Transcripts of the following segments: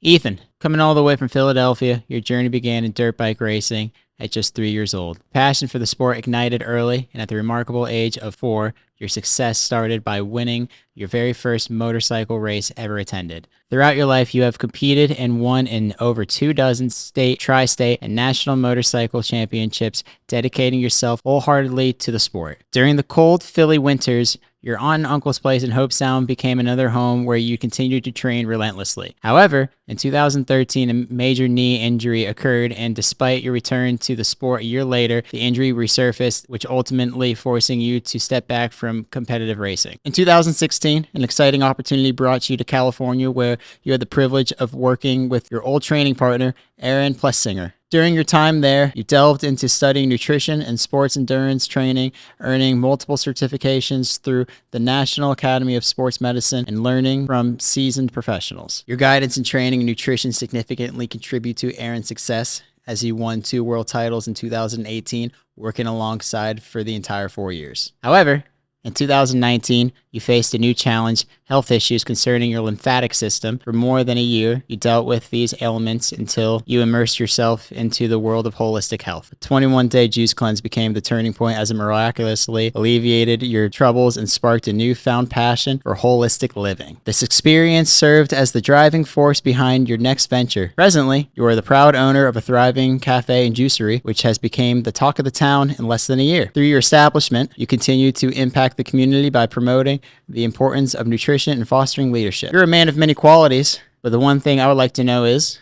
Ethan, coming all the way from Philadelphia, your journey began in dirt bike racing at just 3 years old. Passion for the sport ignited early, and at the remarkable age of 4, your success started by winning your very first motorcycle race ever attended. Throughout your life, you have competed and won in over 2 dozen state, tri state, and national motorcycle championships, dedicating yourself wholeheartedly to the sport. During the cold Philly winters, your aunt and uncle's place in Hobe Sound became another home where you continued to train relentlessly. However, in 2013, a major knee injury occurred, and despite your return to the sport a year later, the injury resurfaced, which ultimately forcing you to step back from competitive racing. In 2016, an exciting opportunity brought you to California, where you had the privilege of working with your old training partner, Aaron Plessinger. During your time there, you delved into studying nutrition and sports endurance training, earning multiple certifications through the National Academy of Sports Medicine and learning from seasoned professionals. Your guidance in training and nutrition significantly contribute to Aaron's success, as he won 2 world titles in 2018, working alongside for the entire 4 years. However, in 2019, you faced a new challenge, health issues concerning your lymphatic system. For more than a year, you dealt with these ailments until you immersed yourself into the world of holistic health. A 21-day juice cleanse became the turning point as it miraculously alleviated your troubles and sparked a newfound passion for holistic living. This experience served as the driving force behind your next venture. Presently, you are the proud owner of a thriving cafe and juicery, which has become the talk of the town in less than a year. Through your establishment, you continue to impact the community by promoting the importance of nutrition and fostering leadership. You're a man of many qualities, but the one thing I would like to know is,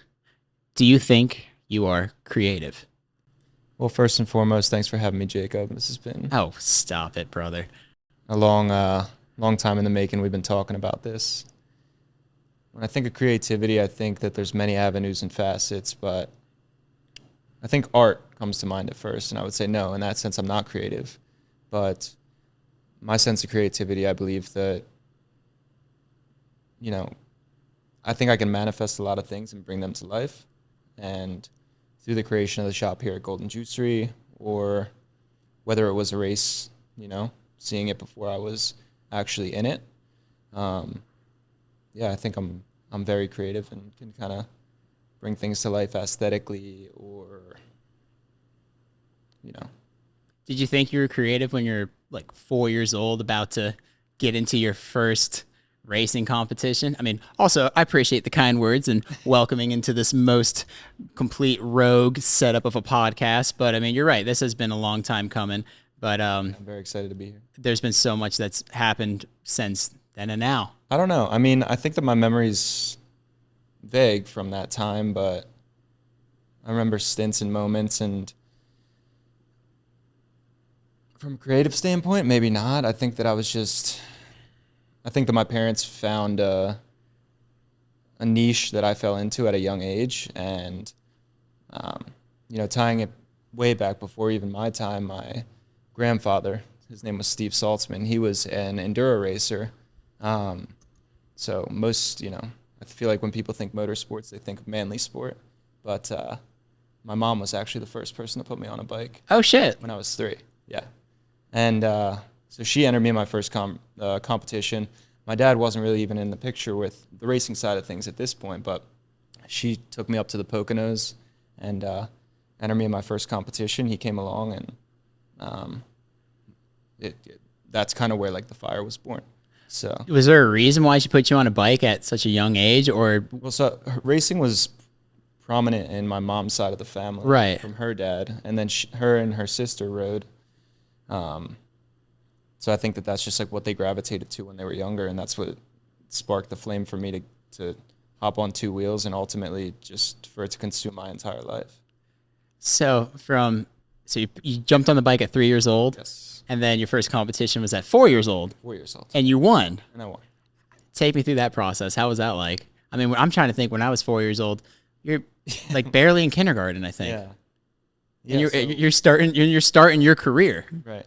do you think you are creative? Well, first and foremost, thanks for having me, Jacob. This has been Oh, stop it, brother. a long time in the making. We've been talking about this. When I think of creativity, I think that there's many avenues and facets, but I think art comes to mind at first, and I would say no, in that sense, I'm not creative. But my sense of creativity, I believe that, I think I can manifest a lot of things and bring them to life. And through the creation of the shop here at Golden Juicery, or whether it was a race, seeing it before I was actually in it, I think I'm very creative and can kind of bring things to life aesthetically or. Did you think you were creative when you're like 4 years old, about to get into your first racing competition? I mean, also, I appreciate the kind words and welcoming into this most complete rogue setup of a podcast. But I mean, you're right. This has been a long time coming. But I'm very excited to be here. There's been so much that's happened since then and now. I don't know. I mean, I think that my memory's vague from that time, but I remember stints and moments, and from a creative standpoint, maybe not. I think that my parents found a niche that I fell into at a young age, and, tying it way back before even my time, my grandfather, his name was Steve Saltzman, he was an enduro racer. So most, I feel like when people think motorsports, they think of manly sport, but my mom was actually the first person to put me on a bike. Oh, shit. When I was 3, yeah. And so she entered me in my first competition. My dad wasn't really even in the picture with the racing side of things at this point, but she took me up to the Poconos and entered me in my first competition. He came along, and that's kind of where like the fire was born. So was there a reason why she put you on a bike at such a young age, or? Well, so racing was prominent in my mom's side of the family, right, from her dad, and then her and her sister rode. So I think that that's just like what they gravitated to when they were younger, and that's what sparked the flame for me to hop on 2 wheels and ultimately just for it to consume my entire life. So you jumped on the bike at 3 years old? Yes. And then your first competition was at 4 years old? 4 years old. And you won? And I won. Take me through that process. How was that like? I mean, I'm trying to think, when I was 4 years old, you're like barely in kindergarten, I think. Yeah. And you're starting your career. Right.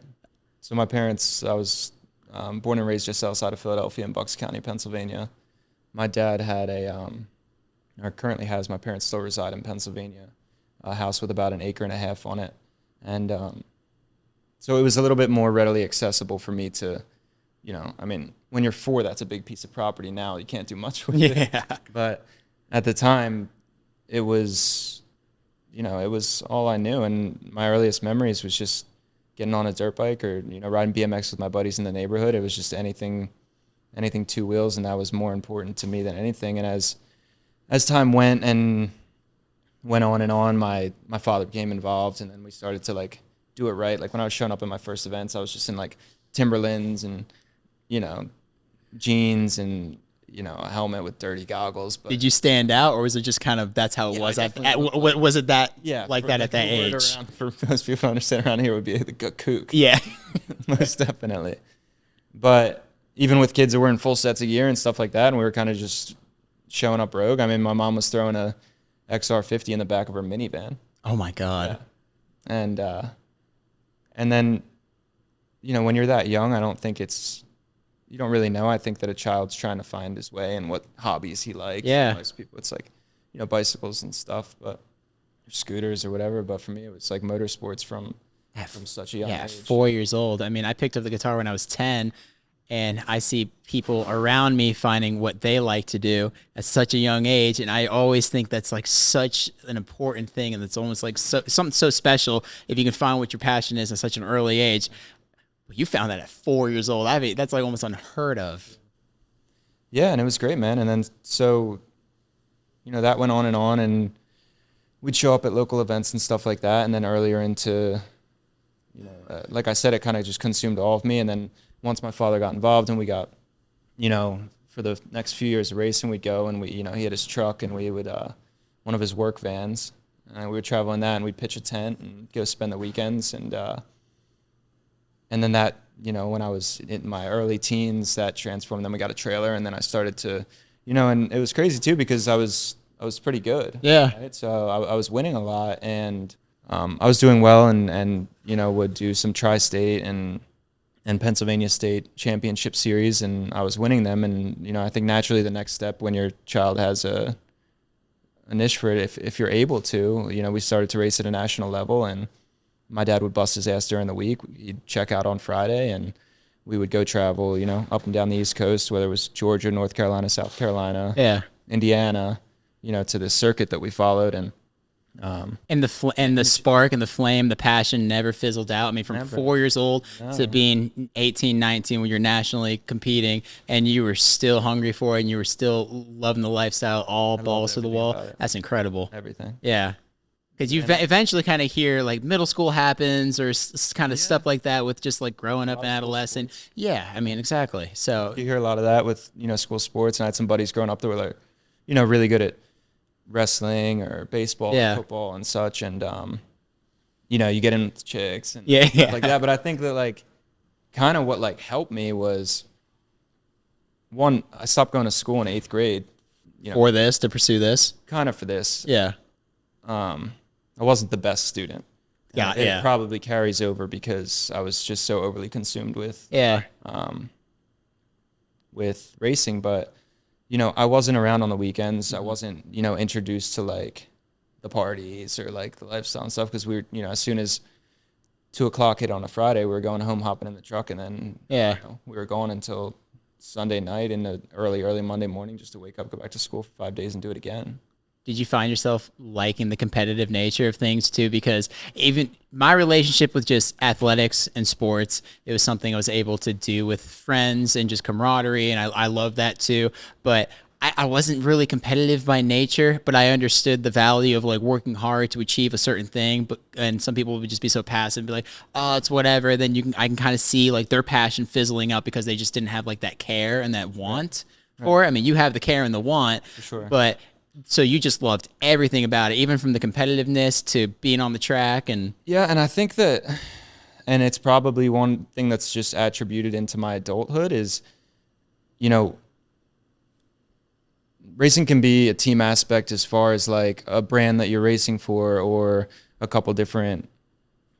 So my parents, I was born and raised just outside of Philadelphia in Bucks County, Pennsylvania. My dad had or currently has, my parents still reside in Pennsylvania, a house with about 1.5 acres on it. And so it was a little bit more readily accessible for me to, I mean, when you're 4, that's a big piece of property now. You can't do much with it. Yeah. But at the time, it was, it was all I knew. And my earliest memories was just getting on a dirt bike or, riding BMX with my buddies in the neighborhood. It was just anything two wheels. And that was more important to me than anything. And as time went and went on and on, my father became involved, and then we started to like do it right. Like when I was showing up at my first events, I was just in like Timberlands and, you know, jeans and, a helmet with dirty goggles. But Did you stand out, or was it just kind of that's how it Yeah, was? I definitely looked like- Was it that like that at that the word age? around for most people to understand around here would be the kook. Yeah. Most definitely. But even with kids that were in full sets a year and stuff like that, and we were kind of just showing up rogue. I mean, my mom was throwing a XR50 in the back of her minivan. Oh my God. Yeah. And then, when you're that young, I don't think you don't really know. I think that a child's trying to find his way and what hobbies he likes. Yeah. Most people, it's like, bicycles and stuff, but or scooters or whatever. But for me, it was like motorsports from such a young age. 4 years old. I mean, I picked up the guitar when I was 10, and I see people around me finding what they like to do at such a young age. And I always think that's like such an important thing. And it's almost like something so special if you can find what your passion is at such an early age. You found that at 4 years old. I mean, that's like almost unheard of. Yeah, and it was great, man. And then so, that went on, and we'd show up at local events and stuff like that. And then earlier into, like I said, it kind of just consumed all of me. And then once my father got involved and we got, for the next few years of racing, we'd go and he had his truck and we would, one of his work vans, and we would travel in that and we'd pitch a tent and go spend the weekends. And then that, when I was in my early teens, that transformed. Then we got a trailer, and then I started to, and it was crazy too because I was pretty good. Yeah. Right? So I was winning a lot, and I was doing well, and would do some tri-state and Pennsylvania State Championship series, and I was winning them. And I think naturally the next step when your child has a niche for it, if you're able to, we started to race at a national level, and my dad would bust his ass during the week. He'd check out on Friday, and we would go travel, up and down the East Coast, whether it was Georgia, North Carolina, South Carolina, Indiana, to the circuit that we followed. And the spark and the flame, the passion never fizzled out. I mean, from Never. 4 years old to being 18, 19, when you're nationally competing and you were still hungry for it and you were still loving the lifestyle, all balls to the everything wall. about it. That's incredible. Everything. Yeah. Because you eventually kind of hear like middle school happens or kind of stuff like that with just like growing up and adolescent. Yeah, I mean, exactly. So You hear a lot of that with, school sports. And I had some buddies growing up that were like, really good at wrestling or baseball or football and such. And, you get in with chicks and stuff like that. But I think that like kind of what like helped me was, one, I stopped going to school in 8th grade. For this, to pursue this. Kind of for this. Yeah. I wasn't the best student. Yeah, It probably carries over because I was just so overly consumed with racing. But, I wasn't around on the weekends. I wasn't, introduced to like the parties or like the lifestyle and stuff because we were, as soon as 2:00 hit on a Friday, we were going home, hopping in the truck, and then we were going until Sunday night and the early Monday morning just to wake up, go back to school for 5 days and do it again. Did you find yourself liking the competitive nature of things too? Because even my relationship with just athletics and sports, it was something I was able to do with friends and just camaraderie, and I love that too. But I wasn't really competitive by nature, but I understood the value of like working hard to achieve a certain thing. And some people would just be so passive and be like, oh, it's whatever. Then I can kind of see like their passion fizzling out because they just didn't have like that care and that want for it. I mean, you have the care and the want, For sure. but so you just loved everything about it, even from the competitiveness to being on the track. And Yeah, and I think that, and it's probably one thing that's just attributed into my adulthood is, racing can be a team aspect as far as like a brand that you're racing for or a couple different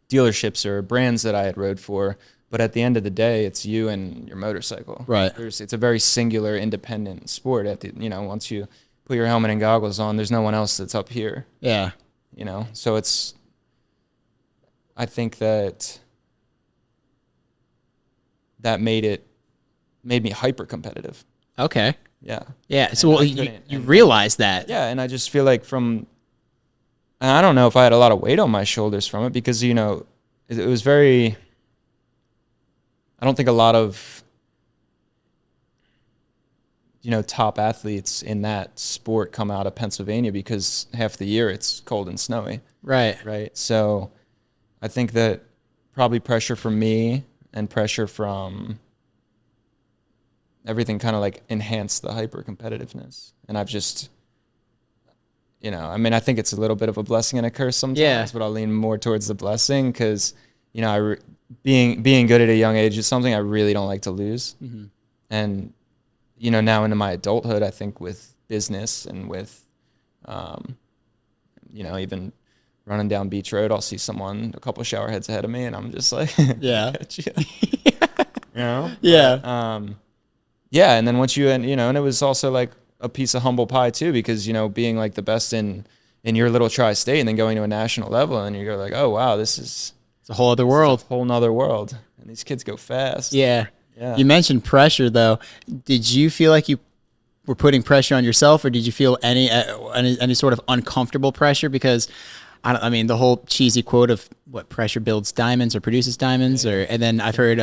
dealerships or brands that I had rode for. But at the end of the day, it's you and your motorcycle. Right. It's a very singular, independent sport. Once you put your helmet and goggles on, there's no one else that's up here. yeah, So I think that made me hyper competitive. okay. Yeah. Yeah. So And well, I you couldn't. you And realize that. yeah, and I just feel like and I don't know if I had a lot of weight on my shoulders from it because, it was very, I don't think a lot of, top athletes in that sport come out of Pennsylvania because half the year it's cold and snowy, Right. right? So I think that probably pressure from me and pressure from everything kind of like enhanced the hyper competitiveness. And I've just, I think it's a little bit of a blessing and a curse sometimes, Yeah. but I'll lean more towards the blessing because, being good at a young age is something I really don't like to lose. Mm-hmm. And, now into my adulthood, I think with business and with, even running down Beach Road, I'll see someone a couple shower heads ahead of me and I'm just like, Yeah. Yeah. Yeah. Yeah. And then once and it was also like a piece of humble pie too, because, being like the best in your little tri-state and then going to a national level and you're like, oh, wow, It's a whole other world. a whole nother world. And these kids go fast. Yeah. Yeah. You mentioned pressure though. Did you feel like you were putting pressure on yourself, or did you feel any sort of uncomfortable pressure? Because I mean, the whole cheesy quote of what pressure builds diamonds or produces diamonds, and then I've heard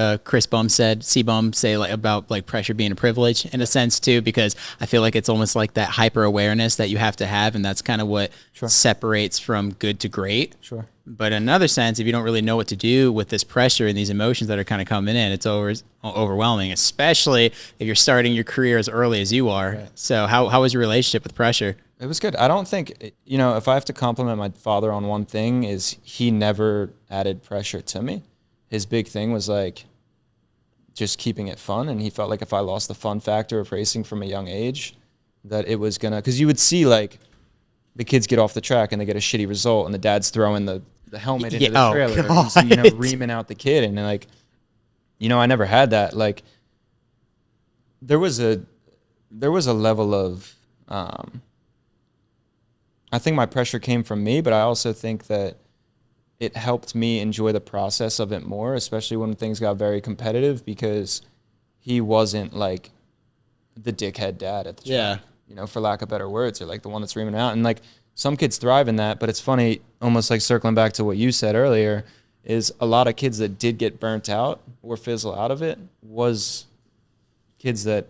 C Bum say like about like pressure being a privilege in a sense too, because I feel like it's almost like that hyper awareness that you have to have, and that's kind of what separates from good to great. Sure. But in another sense, if you don't really know what to do with this pressure and these emotions that are kind of coming in, it's overwhelming, especially if you're starting your career as early as you are. Right. So how was your relationship with pressure? It was good. I don't think, if I have to compliment my father on one thing, is he never added pressure to me. His big thing was like just keeping it fun. And he felt like if I lost the fun factor of racing from a young age, that it was gonna, because you would see like the kids get off the track and they get a shitty result and the dad's throwing the helmet into the trailer, and reaming out the kid. And like, I never had that. Like there was a level of, I think my pressure came from me, but I also think that it helped me enjoy the process of it more, especially when things got very competitive, because he wasn't like the dickhead dad at the track, for lack of better words, or like the one that's reaming out. And like some kids thrive in that, but it's funny, almost like circling back to what you said earlier, is a lot of kids that did get burnt out or fizzle out of it was kids that,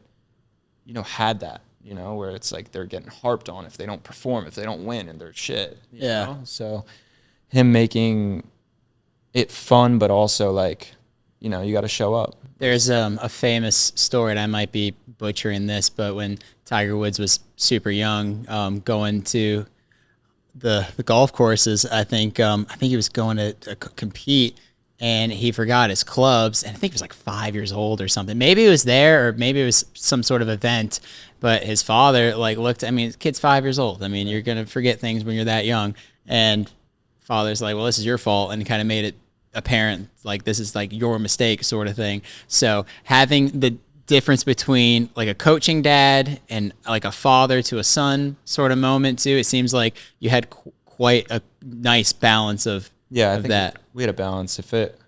had that. Where it's like they're getting harped on if they don't perform, if they don't win, and they're shit. You know? So him making it fun, but also like, you got to show up. There's a famous story, and I might be butchering this, but when Tiger Woods was super young, going to the golf courses, I think he was going to compete, and he forgot his clubs, and I think he was like 5 years old or something. Maybe it was there, or maybe it was some sort of event. But his father like looked. I mean, the kid's 5 years old. I mean, you're gonna forget things when you're that young. And father's like, well, this is your fault, and kind of made it apparent like this is like your mistake, sort of thing. So having the difference between like a coaching dad and like a father to a son sort of moment too. It seems like you had quite a nice balance of I think that. We had a balance. It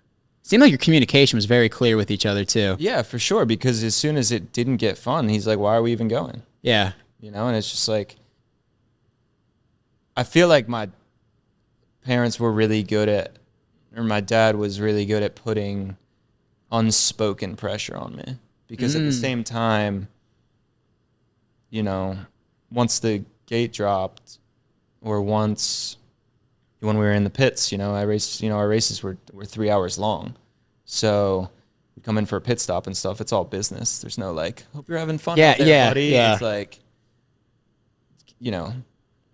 seemed like your communication was very clear with each other too. Yeah, for sure. Because as soon as it didn't get fun, he's like, why are we even going? Yeah. And it's just like, I feel like my parents were really good at, or my dad was really good at putting unspoken pressure on me. Because at the same time, once the gate dropped, or once when we were in the pits, our races were 3 hours long. So we come in for a pit stop and stuff. It's all business. There's no like, hope you're having fun out there, buddy. Yeah. It's like, hey,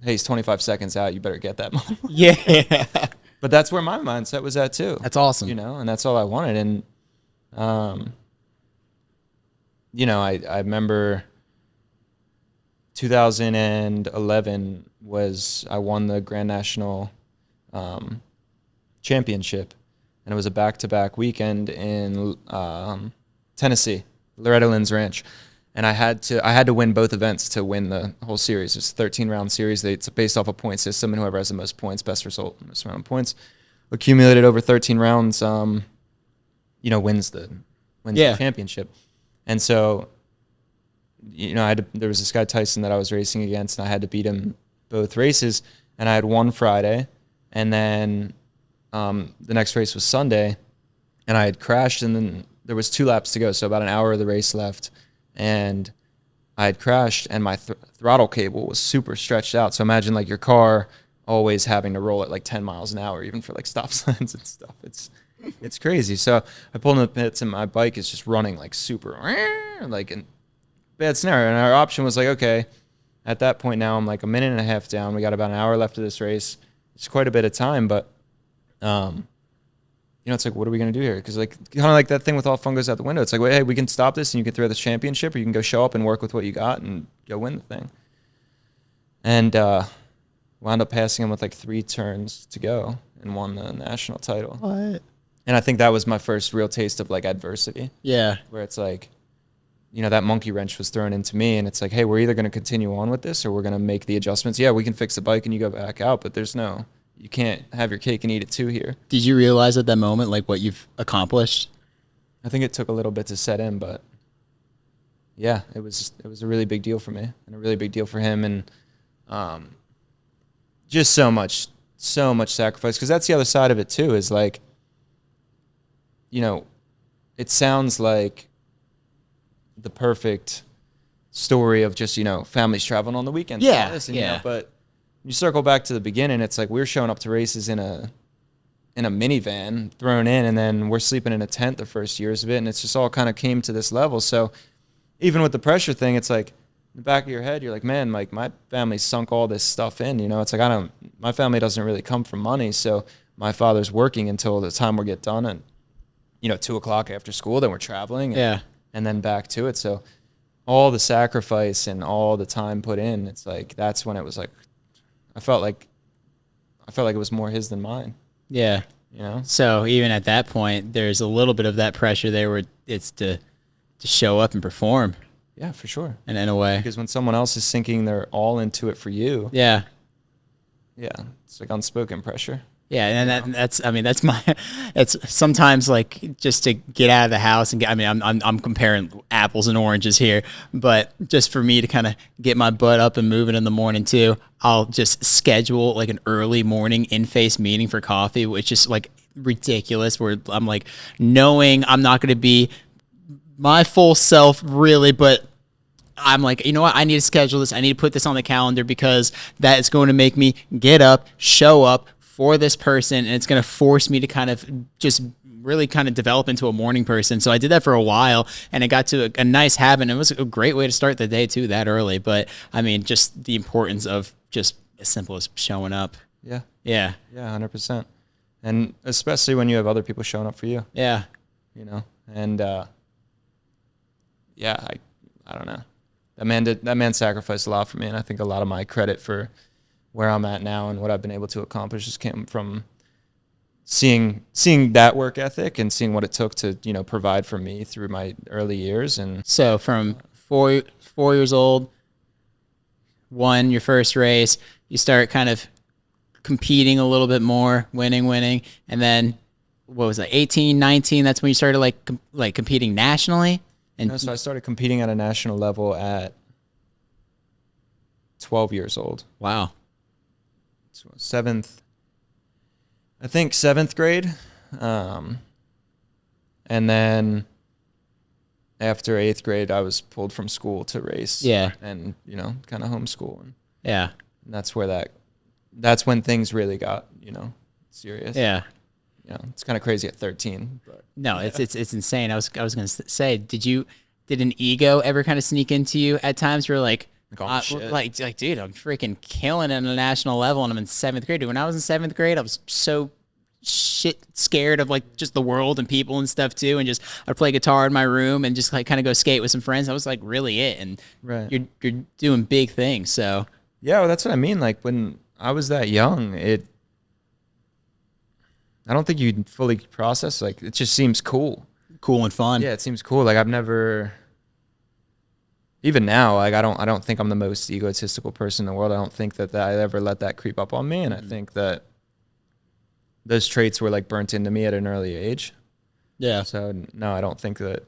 he's 25 seconds out. You better get that money. Yeah. But that's where my mindset was at too. That's awesome. And that's all I wanted. And, I remember 2011 I won the Grand National championship, and it was a back-to-back weekend in Tennessee, Loretta Lynn's Ranch, and I had to win both events to win the whole series. It's a 13-round series. It's based off a point system, and whoever has the most points, best result, most amount of points accumulated over 13 rounds, wins the championship. And so there was this guy Tyson that I was racing against, and I had to beat him both races. And I had won Friday, and then the next race was Sunday, and I had crashed, and then there was 2 laps to go, so about an hour of the race left, and I had crashed, and my throttle cable was super stretched out. So imagine like your car always having to roll at like 10 miles an hour, even for like stop signs and stuff. It's crazy. So I pulled in the pits, and my bike is just running like super, like in bad scenario. And our option was like, okay, at that point now I'm like a minute and a half down. We got about an hour left of this race. It's quite a bit of time, but it's like, what are we going to do here? Because like kind of like that thing with all fun goes out the window. It's like, wait, hey, we can stop this and you can throw this championship, or you can go show up and work with what you got and go win the thing. And wound up passing him with like 3 turns to go and won the national title. What? And I think that was my first real taste of like adversity. Yeah. Where it's like, that monkey wrench was thrown into me, and it's like, hey, we're either going to continue on with this or we're going to make the adjustments. Yeah, we can fix the bike and you go back out, but you can't have your cake and eat it too here. Did you realize at that moment like what you've accomplished? I think it took a little bit to set in, but yeah, it was a really big deal for me and a really big deal for him, and just so much sacrifice, because that's the other side of it too, is like, it sounds like the perfect story of just, families traveling on the weekends. Yeah, and but you circle back to the beginning, it's like we're showing up to races in a minivan thrown in, and then we're sleeping in a tent the first years of it, and it's just all kind of came to this level. So even with the pressure thing, it's like in the back of your head, you're like, man, like my family sunk all this stuff in, it's like my family doesn't really come from money, so my father's working until the time we get done, and 2:00 after school, then we're traveling, and then back to it. So all the sacrifice and all the time put in, it's like that's when it was like I felt like it was more his than mine. Yeah. So even at that point, there's a little bit of that pressure there where it's to show up and perform. Yeah, for sure. And in a way. Because when someone else is sinking their all into it for you. Yeah. Yeah. It's like unspoken pressure. Yeah, and that's it's sometimes like just to get out of the house and I'm comparing apples and oranges here, but just for me to kind of get my butt up and moving in the morning too, I'll just schedule like an early morning in-face meeting for coffee, which is like ridiculous, where I'm like knowing I'm not going to be my full self really, but I'm like, you know what? I need to schedule this. I need to put this on the calendar, because that is going to make me get up, show up for this person, and it's going to force me to kind of just really kind of develop into a morning person. So I did that for a while, and it got to a nice habit. It was a great way to start the day too, that early. But just the importance of just as simple as showing up. Yeah. Yeah. Yeah, 100%. And especially when you have other people showing up for you. Yeah. And yeah, I don't know. That man sacrificed a lot for me, and I think a lot of my credit for where I'm at now and what I've been able to accomplish just came from seeing that work ethic and seeing what it took to, provide for me through my early years. And so from 4 years old, won your first race, you start kind of competing a little bit more, winning, and then what was that, 18, 19, that's when you started like competing nationally? And so I started competing at a national level at 12 years old. Wow. Seventh grade. And then after 8th grade, I was pulled from school to race. Yeah. And, kind of homeschool. And yeah. And that's when things really got, serious. Yeah. It's kind of crazy at 13. But no, yeah. It's insane. I was going to say, did an ego ever kind of sneak into you at times where like shit. like, dude, I'm freaking killing it on a national level, and I'm in 7th grade. When I was in 7th grade, I was so shit scared of like just the world and people and stuff too, and just I'd play guitar in my room and just like kind of go skate with some friends. That was like really it, and right. You're doing big things. So yeah, well, that's what I mean. Like when I was that young, I don't think you'd fully process. Like it just seems cool and fun. Yeah, it seems cool. Like I've never. Even now, like I don't think I'm the most egotistical person in the world. I don't think that I ever let that creep up on me, and I think that those traits were like burnt into me at an early age. Yeah. So no, I don't think that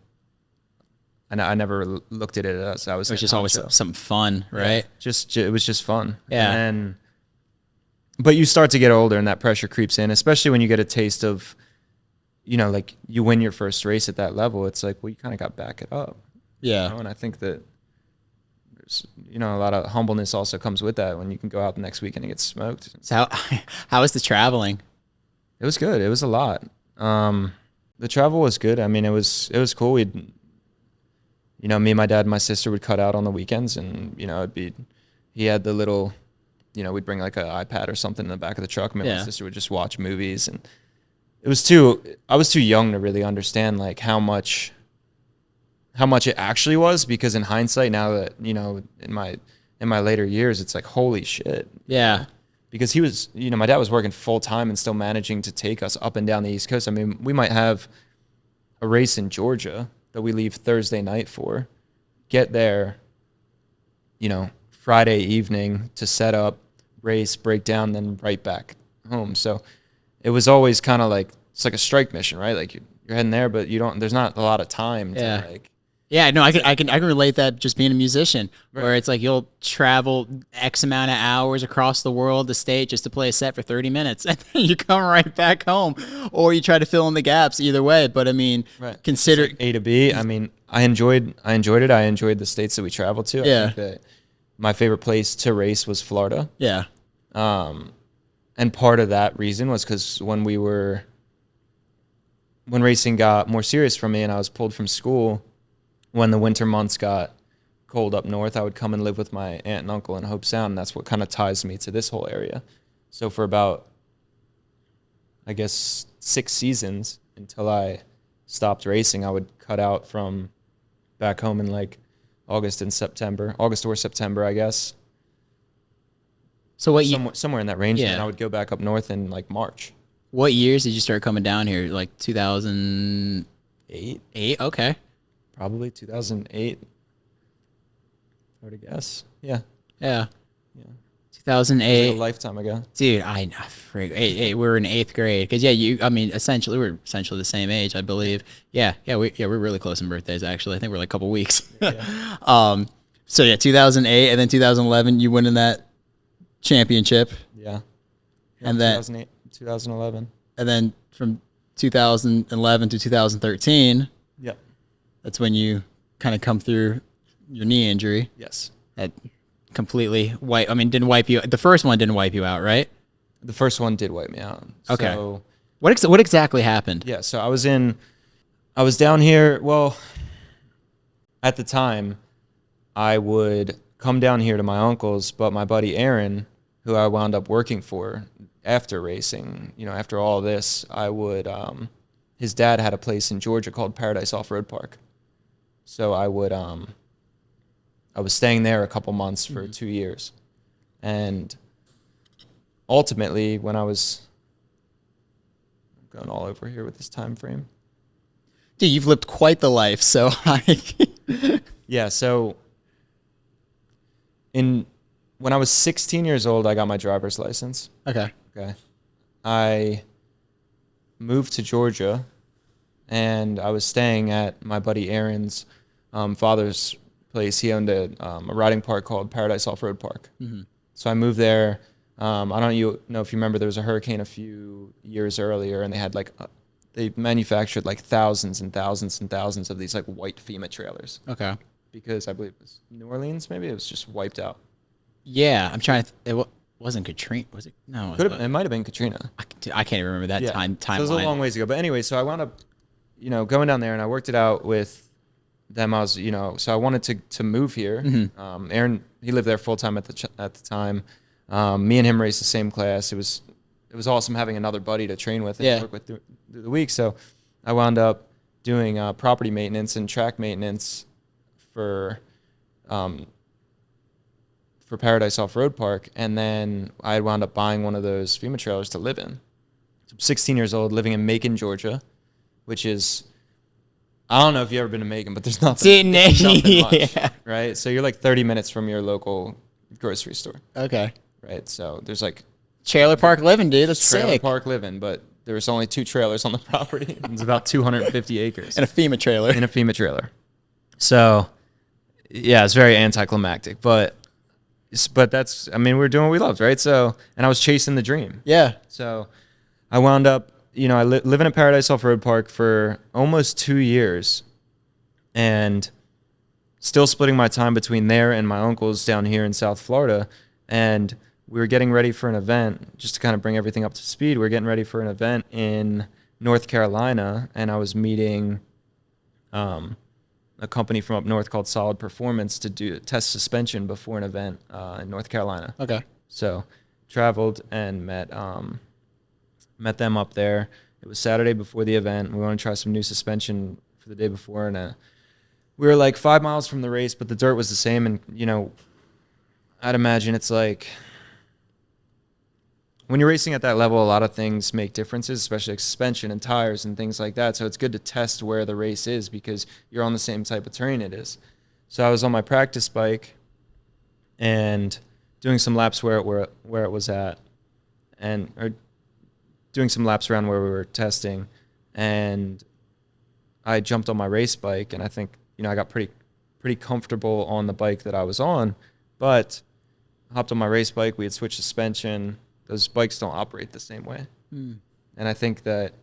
I never looked at it as I was. It was just always something fun, right? Yeah, it was just fun. Yeah. And but you start to get older, and that pressure creeps in, especially when you get a taste of, like you win your first race at that level. It's like, well, you kind of got to back it up. Yeah. And I think that there's, a lot of humbleness also comes with that when you can go out the next weekend and get smoked. So how was the traveling? It was good. It was a lot. The travel was good. I mean, it was cool. We'd, me and my dad and my sister would cut out on the weekends, and, he had the little, we'd bring like an iPad or something in the back of the truck. Me and my sister would just watch movies, and I was too young to really understand like how much it actually was, because in hindsight, now that, in my later years, it's like, holy shit. Yeah. Because he was, my dad was working full time and still managing to take us up and down the East Coast. I mean, we might have a race in Georgia that we leave Thursday night for, get there, Friday evening to set up, race, break down, then right back home. So it was always kind of like, it's like a strike mission, right? Like you're heading there, but there's not a lot of time to like. Yeah, no, I can relate that just being a musician, where it's like you'll travel X amount of hours across the world, the state, just to play a set for 30 minutes, and then you come right back home, or you try to fill in the gaps. Either way, but I mean, consider like A to B. I mean, I enjoyed it. I enjoyed the states that we traveled to. Yeah. I think that my favorite place to race was Florida. Yeah. And part of that reason was because when racing got more serious for me and I was pulled from school, when the winter months got cold up north, I would come and live with my aunt and uncle in Hobe Sound. And that's what kind of ties me to this whole area. So for about, I guess, 6 seasons until I stopped racing, I would cut out from back home in like August or September, I guess. So what somewhere in that range, and I would go back up north in like March. What years did you start coming down here? Like 2008? 8? Okay. Probably 2008. I would guess. Yeah. Yeah. 2008. Like a lifetime ago. Dude, we were in 8th grade. Because, essentially, we're essentially the same age, I believe. Yeah, we're really close in birthdays, actually. I think we're like a couple weeks. Yeah. So, 2008, and then 2011, you win in that championship. Yeah. And then 2008, 2011. And then from 2011 to 2013. Yep. That's when you kind of come through your knee injury. Yes. That completely didn't wipe you. The first one didn't wipe you out, right? The first one did wipe me out. Okay. So, what exactly happened? Yeah. So I was down here. Well, at the time, I would come down here to my uncle's, but my buddy Aaron, who I wound up working for after racing, after all this, I would, his dad had a place in Georgia called Paradise Off-Road Park. So I was staying there a couple months for 2 years. And ultimately, when I'm going all over here with this time frame. Dude, you've lived quite the life, so Yeah, so when I was 16 years old, I got my driver's license. Okay. I moved to Georgia, and I was staying at my buddy Aaron's father's place. He owned a riding park called Paradise Off-Road Park. Mm-hmm. So I moved there. I don't know if you remember, there was a hurricane a few years earlier, and they had they manufactured like thousands and thousands and thousands of these like white FEMA trailers. Okay. Because I believe it was New Orleans, maybe it was just wiped out. Yeah, I'm trying to. It wasn't Katrina, was it? No, it might have been Katrina. I can't even remember that timeline. So it was a long ways ago. But anyway, so I wound up, going down there, and I worked it out with them. I was, so I wanted to move here. Mm-hmm. Aaron, he lived there full time at the time. Me and him raced the same class. It was awesome having another buddy to train with and work with through the week. So I wound up doing property maintenance and track maintenance for Paradise Off-Road Park, and then I wound up buying one of those FEMA trailers to live in. So I'm 16 years old, living in Macon, Georgia, which is, I don't know if you've ever been to Macon, but there's nothing much, right? So you're like 30 minutes from your local grocery store. Okay. Right, so there's like... Trailer park living, dude. That's sick. Trailer park living, but there was only 2 trailers on the property. It's about 250 acres. And a FEMA trailer. In a FEMA trailer. So yeah, it's very anticlimactic, but that's, I mean, we were doing what we loved, right? So, and I was chasing the dream. Yeah. So I wound up, I living at Paradise Off-Road Park for almost 2 years, and still splitting my time between there and my uncle's down here in South Florida. And we were getting ready for an event, just to kind of bring everything up to speed. We were getting ready for an event in North Carolina, and I was meeting a company from up north called Solid Performance to test suspension before an event in North Carolina. Okay. So traveled and met them up there. It was Saturday before the event. We wanted to try some new suspension for the day before, and we were like 5 miles from the race, but the dirt was the same. And I'd imagine it's like, when you're racing at that level, a lot of things make differences, especially like suspension and tires and things like that. So it's good to test where the race is because you're on the same type of terrain it is. So I was on my practice bike and doing some laps where it was at, or doing some laps around where we were testing, and I jumped on my race bike, and I think I got pretty comfortable on the bike that I was on, but hopped on my race bike. We had switched suspension. Those bikes don't operate the same way. And I think that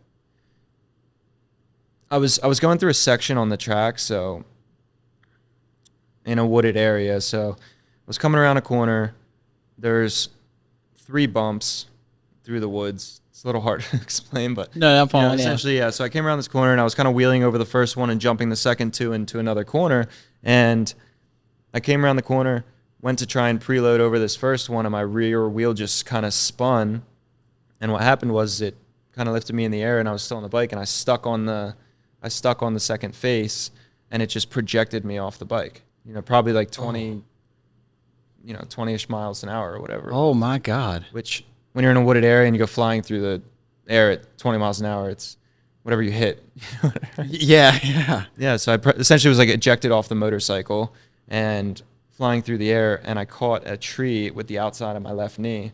I was going through a section on the track, so in a wooded area. So I was coming around a corner. There's 3 bumps through the woods. It's a little hard to explain, but no, I'm following. Essentially, yeah. So I came around this corner, and I was kind of wheeling over the first one and jumping the second 2 into another corner. And I came around the corner, went to try and preload over this first one, and my rear wheel just kind of spun. And what happened was it kind of lifted me in the air, and I was still on the bike, and I stuck on the second face, and it just projected me off the bike. Probably like 20-ish miles an hour or whatever. Oh my God. Which, when you're in a wooded area and you go flying through the air at 20 miles an hour, it's whatever you hit. Yeah. Yeah. So I essentially was like ejected off the motorcycle and flying through the air, and I caught a tree with the outside of my left knee.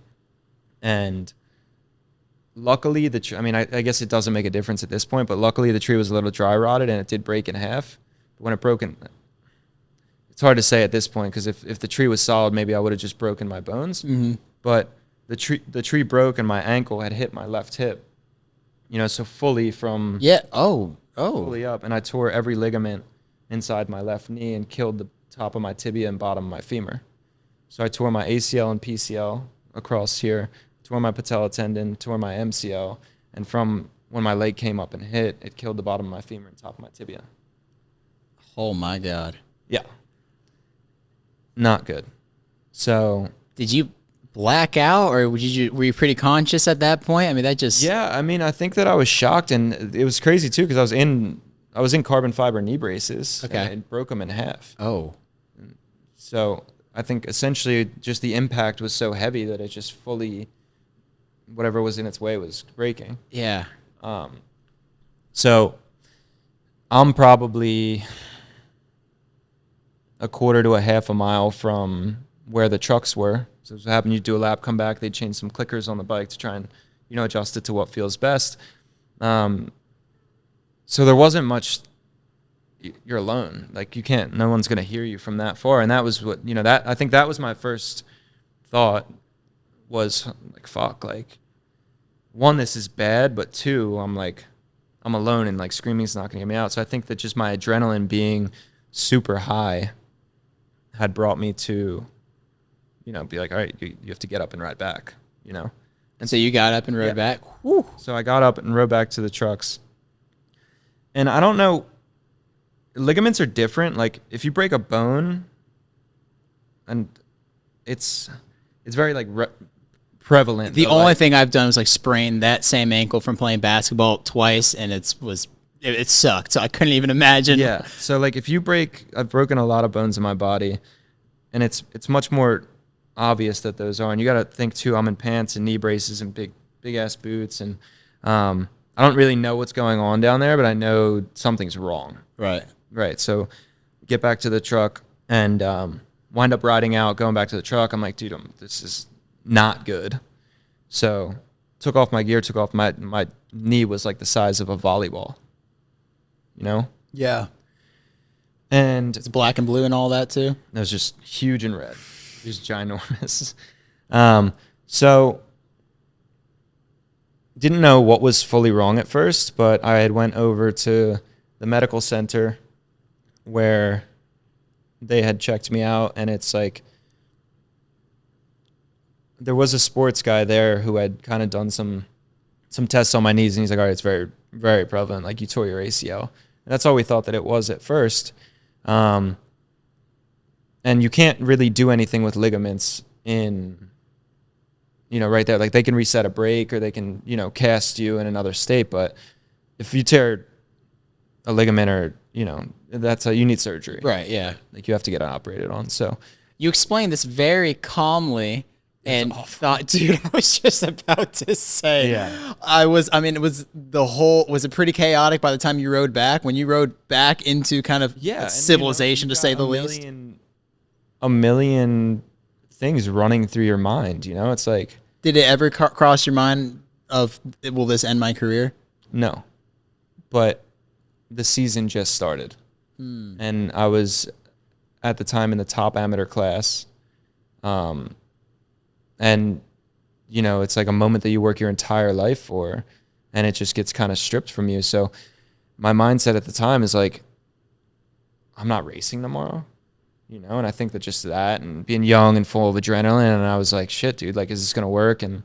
And luckily, I guess it doesn't make a difference at this point, but luckily the tree was a little dry rotted, and it did break in half. But when it broke it's hard to say at this point, because if the tree was solid, maybe I would have just broken my bones. Mm-hmm. But the tree broke, and my ankle had hit my left hip, so fully from fully up, and I tore every ligament inside my left knee and killed the top of my tibia and bottom of my femur. So I tore my ACL and PCL across here, tore my patella tendon, tore my MCL, and from when my leg came up and hit, it killed the bottom of my femur and top of my tibia. Oh my God. Yeah. Not good. So did you black out, or were you pretty conscious at that point? I mean, that just... Yeah, I think that I was shocked, and it was crazy too, because I was in carbon fiber knee braces. Okay. And it broke them in half. Oh. So I think essentially just the impact was so heavy that it just fully, whatever was in its way was breaking. Yeah. So I'm probably a quarter to a half a mile from where the trucks were. So what happened, you do a lap, come back, they change some clickers on the bike to try and, adjust it to what feels best. So there wasn't much, you're alone. Like no one's going to hear you from that far. And that was what, I think that was my first thought was like, fuck, like, 1, this is bad, but 2, I'm alone, and like screaming's not going to get me out. So I think that just my adrenaline being super high had brought me to, be like, all right, you have to get up and ride back, And so you got up and rode back? Whew. So I got up and rode back to the trucks. And I don't know, ligaments are different. Like if you break a bone, and it's very like prevalent. The only thing I've done was like sprain that same ankle from playing basketball twice, and it sucked. So I couldn't even imagine. Yeah. So like I've broken a lot of bones in my body, and it's much more obvious that those are. And you got to think too, I'm in pants and knee braces and big ass boots, and I don't really know what's going on down there, but I know something's wrong. Right. So get back to the truck and wind up riding out, going back to the truck. I'm like, dude, this is not good. So took off my gear, my knee was like the size of a volleyball, Yeah. And It's black and blue and all that too. it was just huge and red. It was ginormous. So didn't know what was fully wrong at first, but I had went over to the medical center where they had checked me out, and it's like there was a sports guy there who had kind of done some tests on my knees, and he's like, all right, it's very, very prevalent. Like, you tore your ACL. And that's all we thought that it was at first. And you can't really do anything with ligaments in, right there. Like, they can reset a break or they can, cast you in another state. But if you tear a ligament or, that's how you need surgery. Right, yeah. Like, you have to get it operated on. So You explained this very calmly and thought, dude, I was just about to say, was it pretty chaotic by the time you rode back? When you rode back into kind of civilization, to say the least? A million things running through your mind, It's like... Did it ever cross your mind of, will this end my career? No. But the season just started. And I was, at the time, in the top amateur class. And, it's like a moment that you work your entire life for, and it just gets kind of stripped from you. So my mindset at the time is like, I'm not racing tomorrow, and I think that just that and being young and full of adrenaline, and I was like, shit, dude, like, is this going to work? And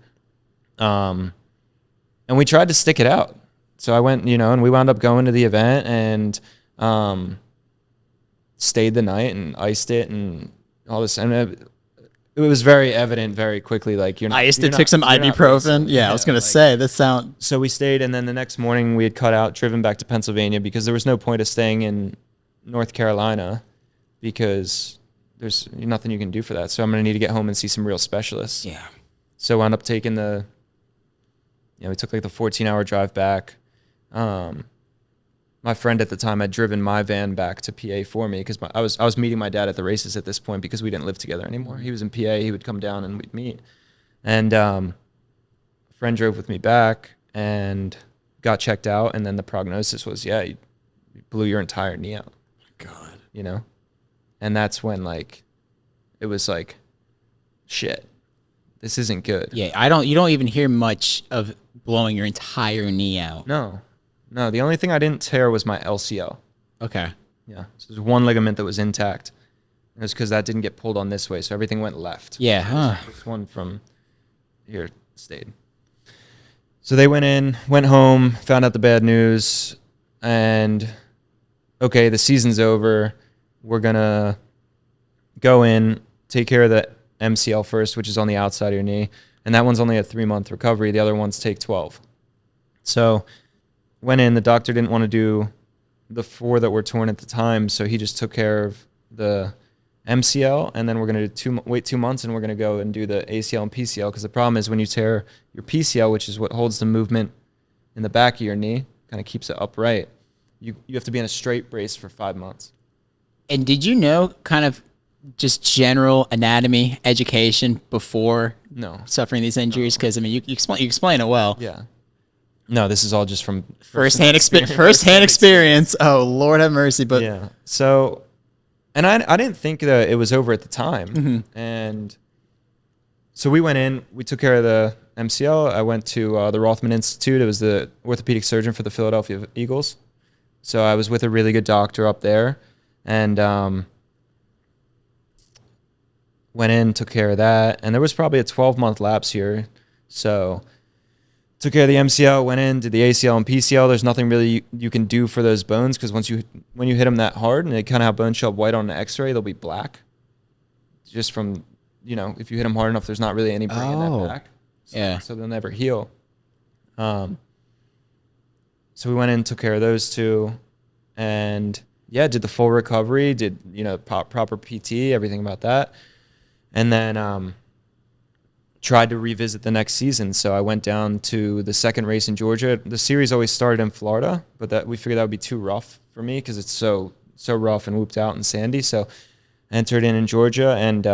we tried to stick it out. So I went, and we wound up going to the event and stayed the night and iced it and all this. And it was very evident very quickly, like, you're not... Iced it, took some ibuprofen. Yeah, I was going to say, this sound... So we stayed, and then the next morning we had cut out, driven back to Pennsylvania, because there was no point of staying in North Carolina because there's nothing you can do for that. So I'm going to need to get home and see some real specialists. Yeah. So I wound up taking we took like the 14-hour drive back. My friend at the time had driven my van back to PA for me because I was meeting my dad at the races at this point because we didn't live together anymore. He was in PA. He would come down and we'd meet. And a friend drove with me back and got checked out. And then the prognosis was, you blew your entire knee out. God. And that's when, like, it was like, shit, this isn't good. Yeah, you don't even hear much of blowing your entire knee out. No, the only thing I didn't tear was my LCL. Okay. Yeah. So there's one ligament that was intact. It was because that didn't get pulled on this way, so everything went left. Yeah. Huh. This one from here stayed. So they went home, found out the bad news, and okay, the season's over. We're going to go in, take care of the MCL first, which is on the outside of your knee, and that one's only a 3-month recovery. The other ones take 12. So went in, the doctor didn't want to do the 4 that were torn at the time, so he just took care of the MCL, and then we're going to wait 2 months, and we're going to go and do the ACL and PCL, because the problem is when you tear your PCL, which is what holds the movement in the back of your knee, kind of keeps it upright, you have to be in a straight brace for 5 months. And did you know kind of just general anatomy education before suffering these injuries? Because, I mean, you explain it well. Yeah. No, this is all just from first-hand experience. Oh, Lord have mercy. But yeah. So, and I didn't think that it was over at the time. Mm-hmm. And so we went in, we took care of the MCL. I went to the Rothman Institute. It was the orthopedic surgeon for the Philadelphia Eagles. So I was with a really good doctor up there, and went in, took care of that. And there was probably a 12-month lapse here. So took care of the MCL, went in, did the ACL and PCL. There's nothing really you can do for those bones, because when you hit them that hard and they kind of have bones show up white on an X-ray, they'll be black. Just from, if you hit them hard enough, there's not really any bring in that back. So they'll never heal. So we went in, took care of those two, and did the full recovery, did proper PT, everything about that, and then tried to revisit the next season. So I went down to the second race in Georgia. The series always started in Florida, but that we figured that would be too rough for me because it's so rough and whooped out and sandy. So I entered in Georgia, and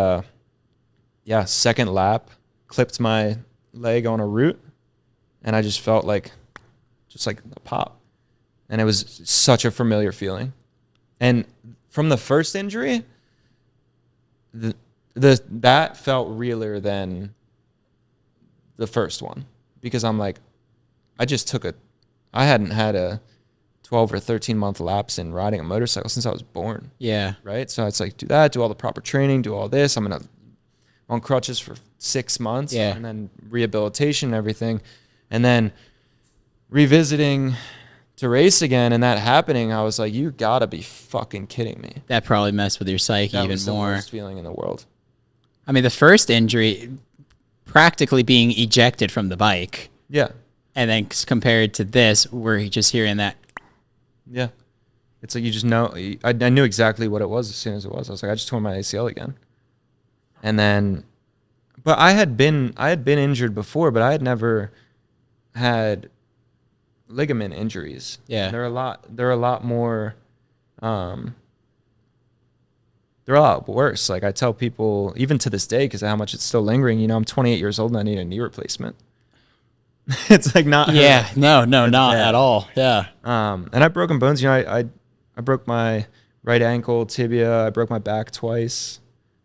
second lap, clipped my leg on a root, and I just felt like a pop. And it was such a familiar feeling. And from the first injury, that felt realer than the first one, because I'm like, I hadn't had a 12 or 13 month lapse in riding a motorcycle since I was born. Yeah. Right. So it's like, do all the proper training, do all this. I'm on crutches for 6 months, Yeah. and then rehabilitation and everything. And then revisiting to race again, and that happening, I was like, you gotta be fucking kidding me. That probably messed with your psyche That even was the more. worst feeling in the world. I mean, the first injury, practically being ejected from the bike, Yeah. and then compared to this, we're just hearing that. Yeah. It's like, you just know, I knew exactly what it was as soon as it was. I was like, I just tore my ACL again. And then, but I had been injured before, but I had never had ligament injuries. Yeah. They're a lot more, they're a lot worse. Like, I tell people, even to this day, because of how much it's still lingering, you know, I'm 28 years old and I need a knee replacement. It's like not. Yeah, no, not bad. at all. Yeah. And I've broken bones. You know, I broke my right ankle, tibia. I broke my back twice.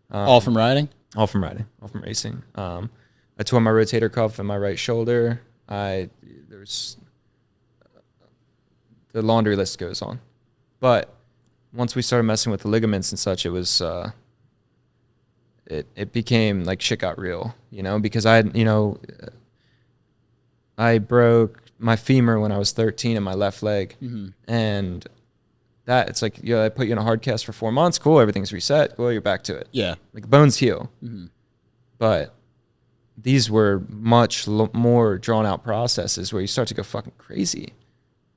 All from riding? All from riding, all from racing. I tore my rotator cuff in my right shoulder. There's the laundry list goes on. But once we started messing with the ligaments and such, it was it became like shit got real, you know, because I broke my femur when I was 13 in my left leg. Mm-hmm. And that, it's like, I put you in a hard cast for 4 months. Cool. Everything's reset. Cool. You're back to it. Yeah. Like, bones heal. Mm-hmm. But these were much more drawn out processes where you start to go fucking crazy,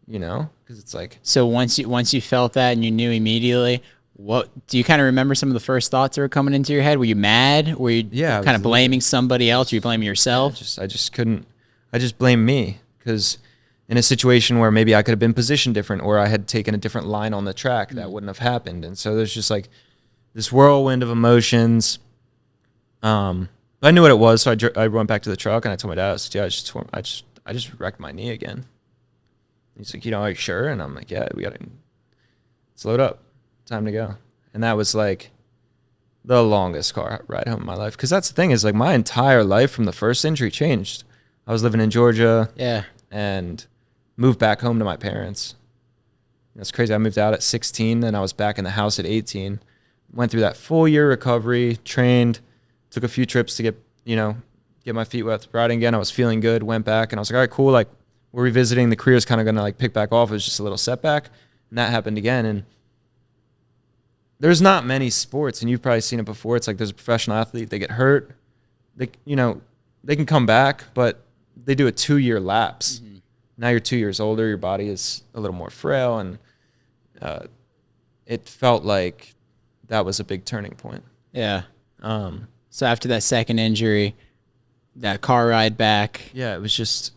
you know? Because it's like. So once you felt that and you knew immediately, what do you kind of remember some of the first thoughts that were coming into your head? Were you mad? Were you kind of blaming somebody else? Were you blaming yourself? I just couldn't. I just blame me, because in a situation where maybe I could have been positioned different, or I had taken a different line on the track, that wouldn't have happened. And so there's just like this whirlwind of emotions. I knew what it was, so I went back to the truck and I told my dad, I said, yeah, I just wrecked my knee again. He's like, are you sure? And I'm like, yeah, let's load up. Time to go. And that was like the longest car ride home in my life. Because that's the thing, is like, my entire life from the first injury changed. I was living in Georgia. Yeah. And moved back home to my parents. That's crazy. I moved out at 16, and I was back in the house at 18. Went through that full year recovery, trained, took a few trips to get my feet wet riding again. I was feeling good, went back, and I was like, all right, cool. Like, we're revisiting. The career's kind of going to like pick back off. It was just a little setback. And that happened again. And there's not many sports, and you've probably seen it before. It's like, there's a professional athlete, they get hurt. They can come back, but they do a 2-year lapse. Mm-hmm. Now you're 2 years older, your body is a little more frail, and it felt like that was a big turning point. Yeah. So after that second injury, that car ride back. Yeah, it was just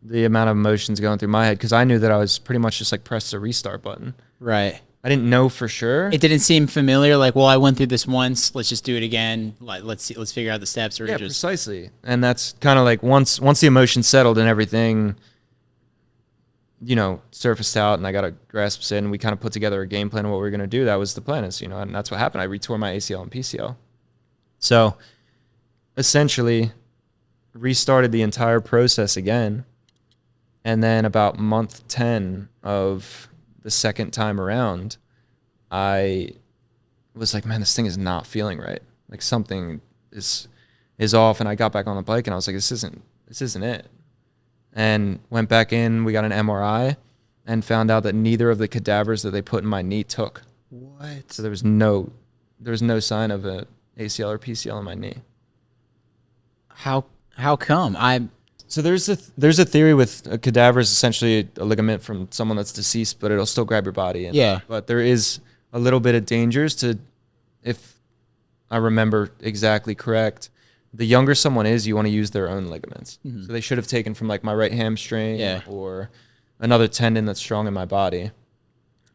the amount of emotions going through my head, because I knew that I was pretty much just like pressed the restart button. Right. I didn't know for sure. It didn't seem familiar. Like, well, I went through this once. Let's just do it again. Like, let's figure out the steps. Or yeah, precisely. And that's kind of like once the emotion settled and everything, surfaced out, and I got a grasp in, and we kind of put together a game plan of what we were going to do. That was the plan, and that's what happened. I retore my ACL and PCL. So essentially restarted the entire process again. And then about month 10 of the second time around, I was like, man, this thing is not feeling right. Like, something is off. And I got back on the bike, and I was like, this isn't it. And went back in, we got an MRI, and found out that neither of the cadavers that they put in my knee took. What? So there was no sign of a ACL or PCL in my knee. How come? So there's a theory with a cadaver is essentially a ligament from someone that's deceased, but it'll still grab your body. Yeah. But there is a little bit of dangers to, if I remember exactly correct, the younger someone is, you want to use their own ligaments. Mm-hmm. So they should have taken from like my right hamstring or another tendon that's strong in my body.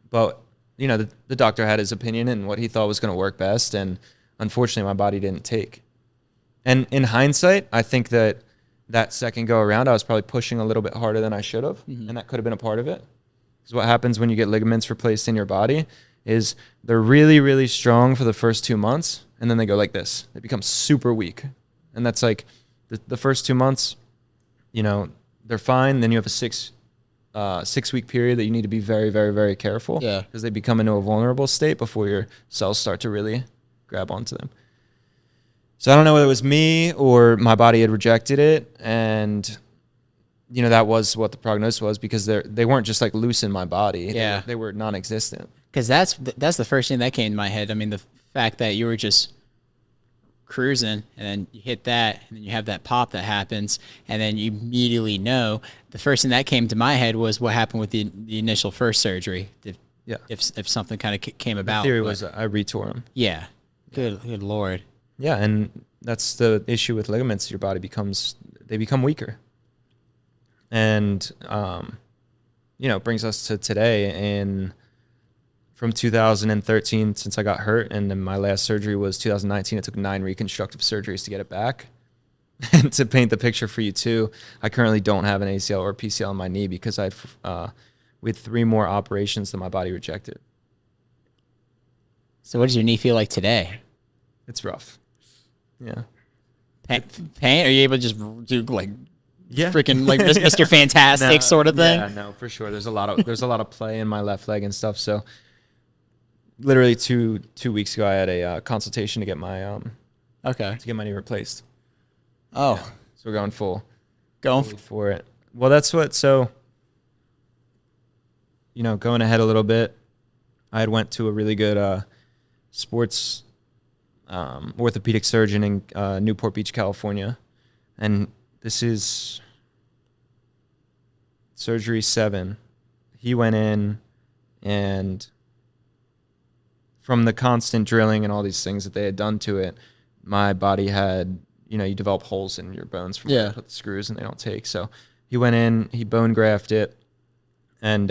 But, the doctor had his opinion and what he thought was going to work best. And unfortunately, my body didn't take. And in hindsight, I think that second go around, I was probably pushing a little bit harder than I should have. Mm-hmm. And that could have been a part of it. Because what happens when you get ligaments replaced in your body is they're really, really strong for the first 2 months, and then they go like this. They become super weak. And that's like the first 2 months, you know, they're fine. Then you have a 6 week period that you need to be very, very, very careful. Yeah. Because they become into a vulnerable state before your cells start to really grab onto them. So I don't know whether it was me or my body had rejected it, and you know, that was what the prognosis was, because they weren't just like loose in my body. Yeah. They were non-existent. Because that's the first thing that came to my head. I mean, the fact that you were just cruising and then you hit that and then you have that pop that happens and then you immediately know. The first thing that came to my head was what happened with the initial first surgery. If something kind of came about. The theory was I retore them. Yeah. Good Lord. Yeah, and that's the issue with ligaments. Your body they become weaker. And, you know, it brings us to today. And from 2013, since I got hurt, and then my last surgery was 2019, it took 9 reconstructive surgeries to get it back. And to paint the picture for you too, I currently don't have an ACL or PCL in my knee because we had 3 more operations that my body rejected. So what does your knee feel like today? It's rough. Yeah. Pain? Are you able to just do like yeah, freaking like Mr. Fantastic sort of thing? Yeah, no, for sure. There's a lot of play in my left leg and stuff. So literally two weeks ago, I had a consultation to get my knee replaced. Oh, yeah. So we're going full for it. Well, that's what. So, you know, going ahead a little bit, I had went to a really good sports orthopedic surgeon in Newport Beach, California, and this is surgery 7. He went in, and from the constant drilling and all these things that they had done to it, my body had, you know, you develop holes in your bones from where you put the screws and they don't take. So he went in, he bone grafted it, and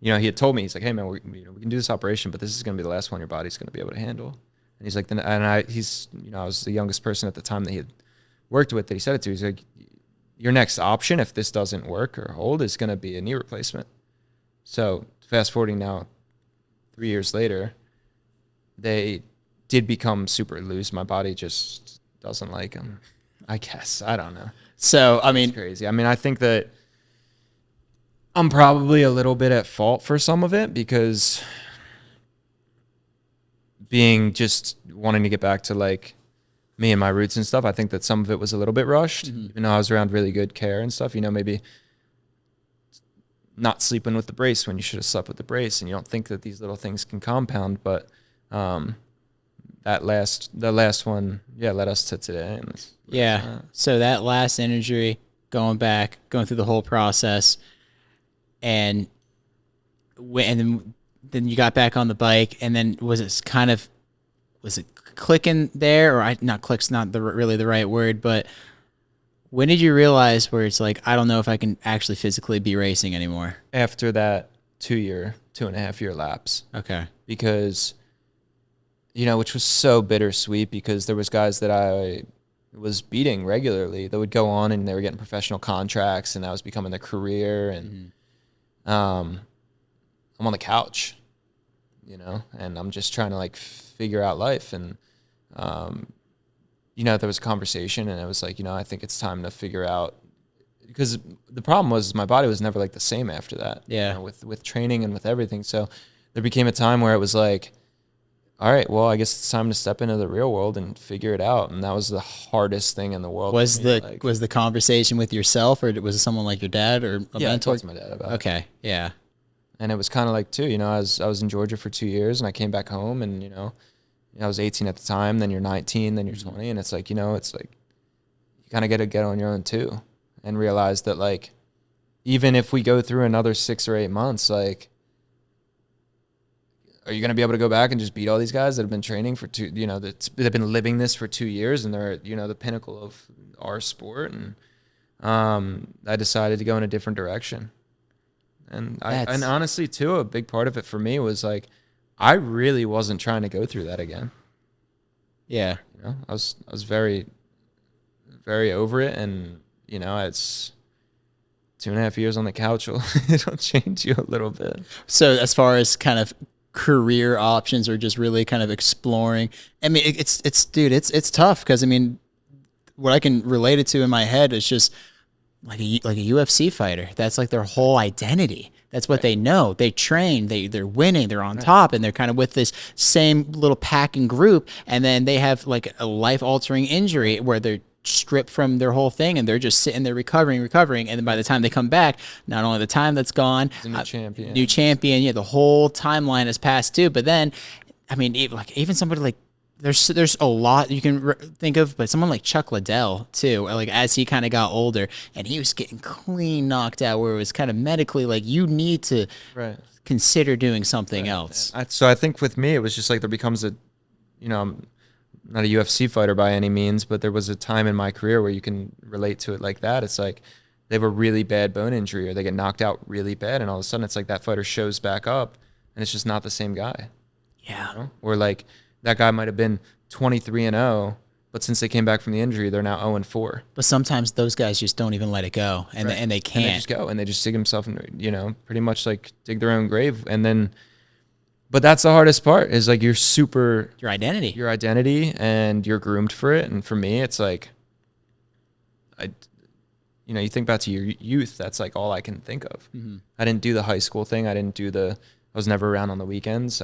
you know, he had told me, he's like, hey man, we can do this operation, but this is going to be the last one your body's going to be able to handle. And he's like, I was the youngest person at the time that he had worked with that he said it to. He's like, your next option, if this doesn't work or hold, is going to be a knee replacement. So fast forwarding now, 3 years later, they did become super loose. My body just doesn't like them, I guess. I don't know. So, I mean, it's crazy. I mean, I think that I'm probably a little bit at fault for some of it, because being just wanting to get back to like me and my roots and stuff, I think that some of it was a little bit rushed, even though I was around really good care and stuff. You know, maybe not sleeping with the brace when you should have slept with the brace, and you don't think that these little things can compound. But the last one, led us to today. And so that last injury, going through the whole process, and then you got back on the bike, and then was it clicking there, or not click's not really the right word, but when did you realize where it's like, I don't know if I can actually physically be racing anymore? After that 2.5 year lapse. Okay. Because, you know, which was so bittersweet, because there was guys that I was beating regularly that would go on and they were getting professional contracts, and that was becoming their career. And I'm on the couch, you know, and I'm just trying to like figure out life. And, you know, there was a conversation, and it was like, you know, I think it's time to figure out, because the problem was my body was never like the same after that. Yeah. You know, with training and with everything. So there became a time where it was like, all right, well, I guess it's time to step into the real world and figure it out. And that was the hardest thing in the world. Was the conversation with yourself, or was it someone like your dad or a mentor? I talked to my dad about it. Okay, yeah. And it was kind of like, too, you know, I was in Georgia for 2 years, and I came back home, and, you know, I was 18 at the time, then you're 19, then you're 20. And it's like, you know, it's like, you kind of got to get on your own too, and realize that, like, even if we go through another 6 or 8 months, like, are you going to be able to go back and just beat all these guys that have been training for they've been living this for 2 years, and they're, you know, the pinnacle of our sport? And I decided to go in a different direction. And and honestly too, a big part of it for me was like, I really wasn't trying to go through that again. Yeah. You know, I was very, very over it. And, you know, it's 2.5 years on the couch. It'll change you a little bit. So as far as kind of career options or just really kind of exploring. I mean, it's tough because I mean, what I can relate it to in my head is just like a UFC fighter. That's like their whole identity. That's what they know. They train. They're winning. They're on top, and they're kind of with this same little pack and group. And then they have like a life altering injury where they're stripped from their whole thing, and they're just sitting there recovering. And then by the time they come back, not only the time that's gone, new champion. Yeah, the whole timeline has passed too. But then, I mean, even somebody like. There's a lot you can think of, but someone like Chuck Liddell too, like as he kind of got older and he was getting clean knocked out where it was kind of medically like you need to consider doing something else. So I think with me, it was just like there becomes a, I'm not a UFC fighter by any means, but there was a time in my career where you can relate to it like that. It's like they have a really bad bone injury or they get knocked out really bad. And all of a sudden it's like that fighter shows back up and it's just not the same guy. Yeah. Or like, that guy might have been 23-0, but since they came back from the injury, they're now 0-4. But sometimes those guys just don't even let it go, and they can't. And they just go, and they just dig themselves, pretty much like dig their own grave. And then, but that's the hardest part is like your identity, and you're groomed for it. And for me, it's like, you think back to your youth. That's like all I can think of. Mm-hmm. I didn't do the high school thing. I was never around on the weekends.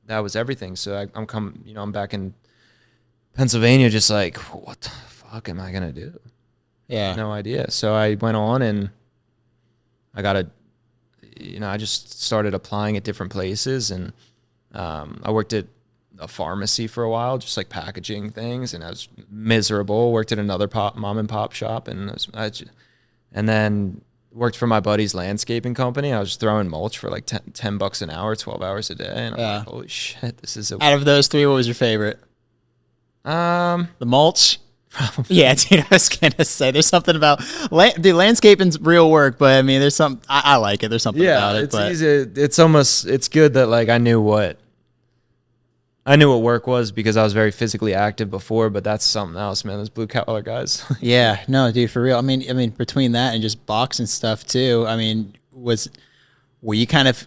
That was everything. So I'm back in Pennsylvania, just like, what the fuck am I going to do? Yeah. No idea. So I went on and I just started applying at different places. And I worked at a pharmacy for a while, just like packaging things. And I was miserable. Worked at another mom and pop shop. And and then worked for my buddy's landscaping company. I was throwing mulch for like $10 an hour, 12 hours a day. And I'm like, holy shit, this is out of those three, what was your favorite? The mulch. Probably. Yeah, dude, I was gonna say there's something about landscaping's real work, but I mean, there's I like it. There's something about it. It's easy. It's good that like I knew what work was because I was very physically active before, but that's something else, man. Those blue collar guys. Yeah, no, dude, for real. I mean, between that and just boxing stuff too. I mean, were you kind of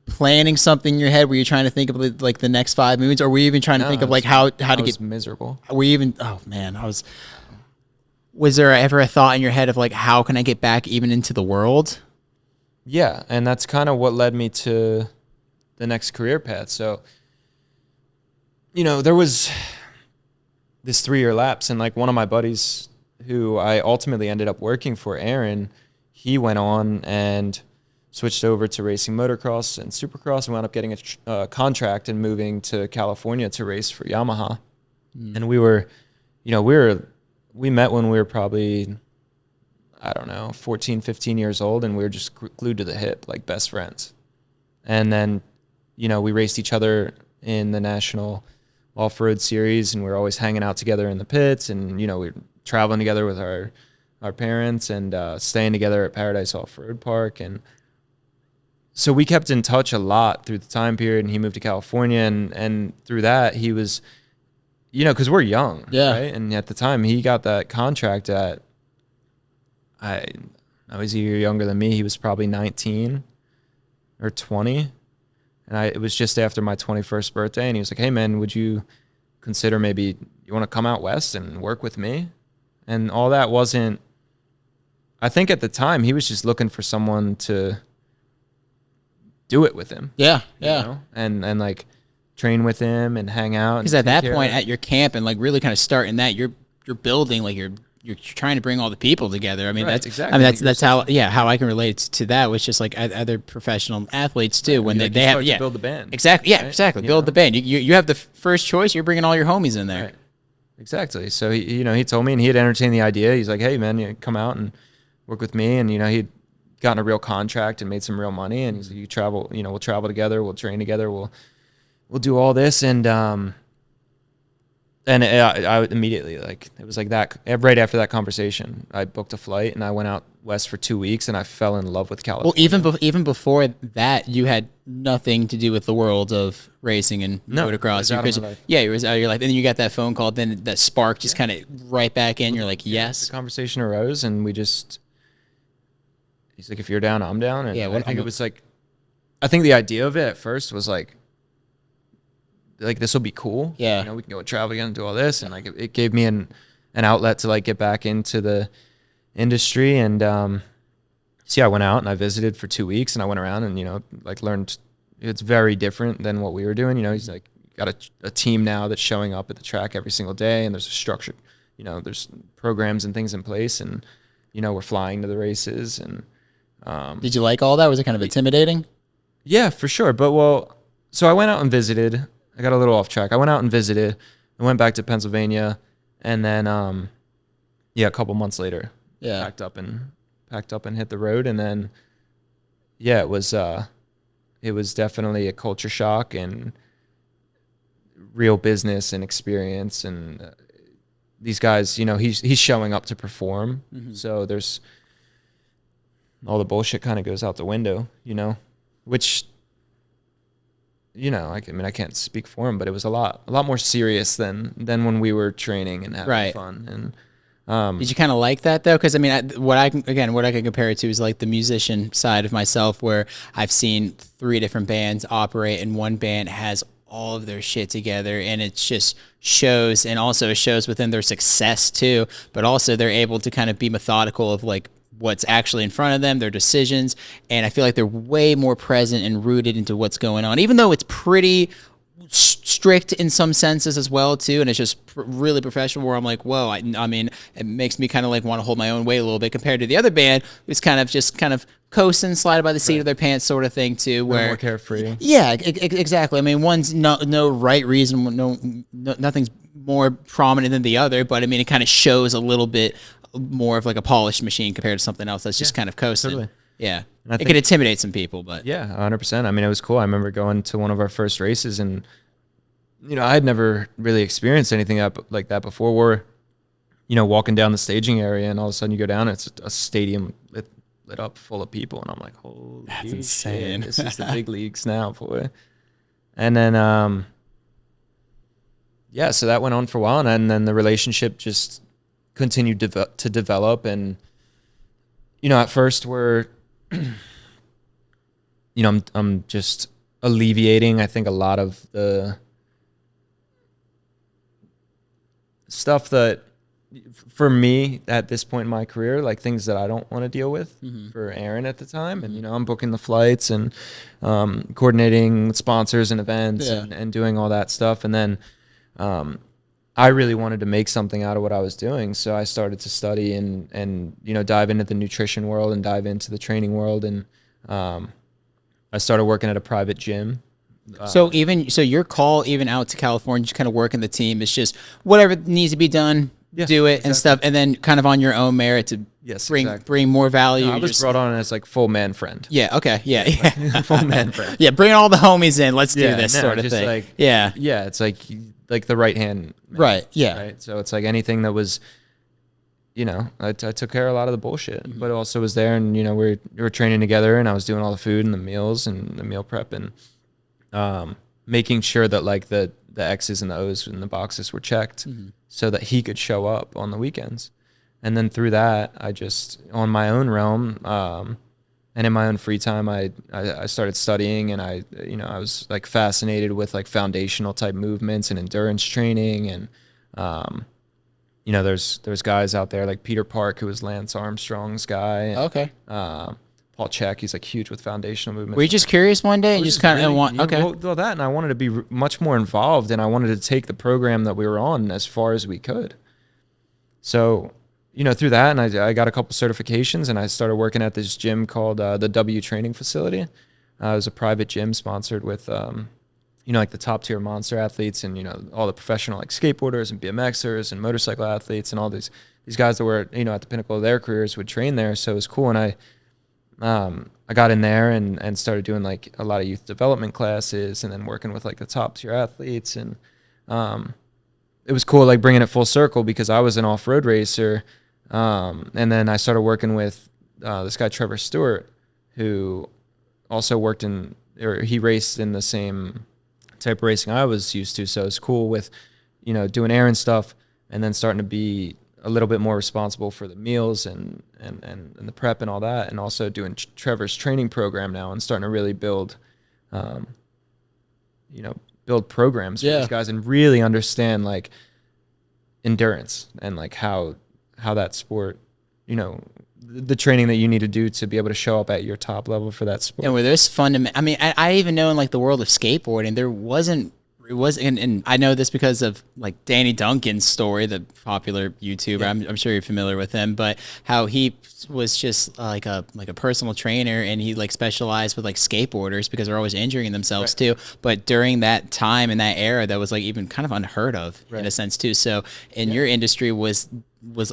planning something in your head? Were you trying to think of like the next 5 moves, or were you even trying to think of like how to get miserable? Were you even? Oh man, Was there ever a thought in your head of like how can I get back even into the world? Yeah, and that's kind of what led me to the next career path. So. There was this 3-year lapse, and like one of my buddies who I ultimately ended up working for, Aaron, he went on and switched over to racing motocross and supercross and wound up getting a contract and moving to California to race for Yamaha. And we met when we were probably, 14, 15 years old, and we were just glued to the hip, like best friends. And then, we raced each other in the national off-road series, and we were always hanging out together in the pits, and we were traveling together with our parents and staying together at Paradise Off-Road Park. And so we kept in touch a lot through the time period, and he moved to California, and through that he was because we're young, right? And at the time he got that contract at I was a year younger than me. He was probably 19 or 20. And it was just after my 21st birthday, and he was like, hey, man, would you consider maybe you want to come out west and work with me? And all that wasn't – I think at the time he was just looking for someone to do it with him. Yeah. And like train with him and hang out. Because at that point at your camp and like really kind of starting that, you're building like you're trying to bring all the people together. I mean, that's exactly. I mean, that's how I can relate to that. Which just like other professional athletes too, when they have build the band. Exactly. Yeah, right? Exactly. Build the band. You have the first choice. You're bringing all your homies in there. Right. Exactly. So he told me, and he had entertained the idea. He's like, hey man, come out and work with me. And he'd gotten a real contract and made some real money. And he's like, you travel. We'll travel together. We'll train together. We'll do all this. And I immediately, like, it was like that. Right after that conversation, I booked a flight and I went out west for 2 weeks, and I fell in love with California. Well, even before that, you had nothing to do with the world of racing and motocross. It was out of my life. Yeah, it was out of your life. And then you got that phone call. Then that spark just kind of right back in. You're like, yes. The conversation arose, and he's like, if you're down, I'm down. And I think it was like, I think the idea of it at first was like this will be cool. Yeah. You know, we can go and travel again and do all this. And like, it gave me an outlet to like get back into the industry. And, so yeah, I went out and I visited for 2 weeks, and I went around and, you know, like learned it's very different than what we were doing. You know, he's like got a team now that's showing up at the track every single day, and there's a structure, you know, there's programs and things in place, and, you know, we're flying to the races. And, Did you like all that? Was it kind of intimidating? yeah, for sure. But so I went out and visited. I got a little off track. I went out and visited. I went back to Pennsylvania, and then a couple months later, Yeah. packed up and hit the road. And then it was definitely a culture shock and real business and experience. And these guys, you know, he's showing up to perform, so there's all the bullshit kind of goes out the window, you know, which, you know, I can't speak for him, but it was a lot more serious than when we were training and having fun. And did you kind of like that though? Because I mean, what I can compare it to is like the musician side of myself, where I've seen 3 different bands operate, and one band has all of their shit together, and it just shows, and also it shows within their success too. But also they're able to kind of be methodical of like what's actually in front of them, their decisions, and I feel like they're way more present and rooted into what's going on, even though it's pretty strict in some senses as well too, and it's just really professional, where I'm like, whoa, I mean, it makes me kind of like want to hold my own weight a little bit compared to the other band who's kind of coasting, sliding by the seat of their pants sort of thing too, where more carefree. Yeah, exactly. I mean, one's no right reason, nothing's more prominent than the other, but I mean, it kind of shows a little bit more of like a polished machine compared to something else that's just kind of coasting. Totally. Yeah. It could intimidate some people, but yeah, 100%. I mean, it was cool. I remember going to one of our first races, and, you know, I had never really experienced anything like that before. We're, you know, walking down the staging area, and all of a sudden you go down, and it's a stadium lit up full of people, and I'm like, holy that's shit, insane. this is the big leagues now, boy. And then, so that went on for a while, and then the relationship just continued to develop. And, you know, at first we're, you know, I'm just alleviating, I think, a lot of the stuff that, for me at this point in my career, like things that I don't want to deal with for Aaron at the time. And, you know, I'm booking the flights and coordinating sponsors and events and doing all that stuff. And then I really wanted to make something out of what I was doing. So I started to study and, you know, dive into the nutrition world and dive into the training world. And I started working at a private gym. So your call even out to California, just kind of working the team, it's just whatever needs to be done, do it and stuff, and then kind of on your own merit to bring more value. I was brought on as like full man friend. Yeah. Okay. Yeah. Full man friend. Yeah. Bring all the homies in. Let's do this sort of thing. Like, yeah. It's like the right hand. Man, right. Yeah. Right. So it's like anything that was, you know, I took care of a lot of the bullshit, but also was there, and, you know, we were training together, and I was doing all the food and the meals and the meal prep, and making sure that like the X's and the O's and the boxes were checked so that he could show up on the weekends. And then through that, I just, on my own realm, and in my own free time, I started studying, and I was like fascinated with like foundational type movements and endurance training. And, you know, there's guys out there like Peter Park, who was Lance Armstrong's guy. Okay. Paul Check, he's like huge with foundational movements. Were you just curious one day and just kind of want, well, that, and I wanted to be much more involved, and I wanted to take the program that we were on as far as we could. So, you know, through that, and I got a couple certifications, and I started working at this gym called the W Training Facility. It was a private gym sponsored with, you know, like the top tier monster athletes, and, you know, all the professional like skateboarders and BMXers and motorcycle athletes, and all these guys that were, you know, at the pinnacle of their careers would train there. So it was cool. And I got in there and started doing like a lot of youth development classes, and then working with like the top tier athletes. And it was cool, like bringing it full circle, because I was an off-road racer. And then I started working with this guy, Trevor Stewart, who also he raced in the same type of racing I was used to. So it's cool with, you know, doing errand stuff, and then starting to be a little bit more responsible for the meals and the prep and all that, and also doing Trevor's training program now, and starting to really build you know, build programs for Yeah. these guys and really understand like endurance and like how that sport, you know, the training that you need to do to be able to show up at your top level for that sport. And where there's fundamental, I mean, I even know in like the world of skateboarding, and I know this because of like Danny Duncan's story, the popular YouTuber. Yeah. I'm sure you're familiar with him, but how he was just like a personal trainer, and he like specialized with like skateboarders because they're always injuring themselves too. But during that time in that era, that was like even kind of unheard of in a sense too. So in your industry, was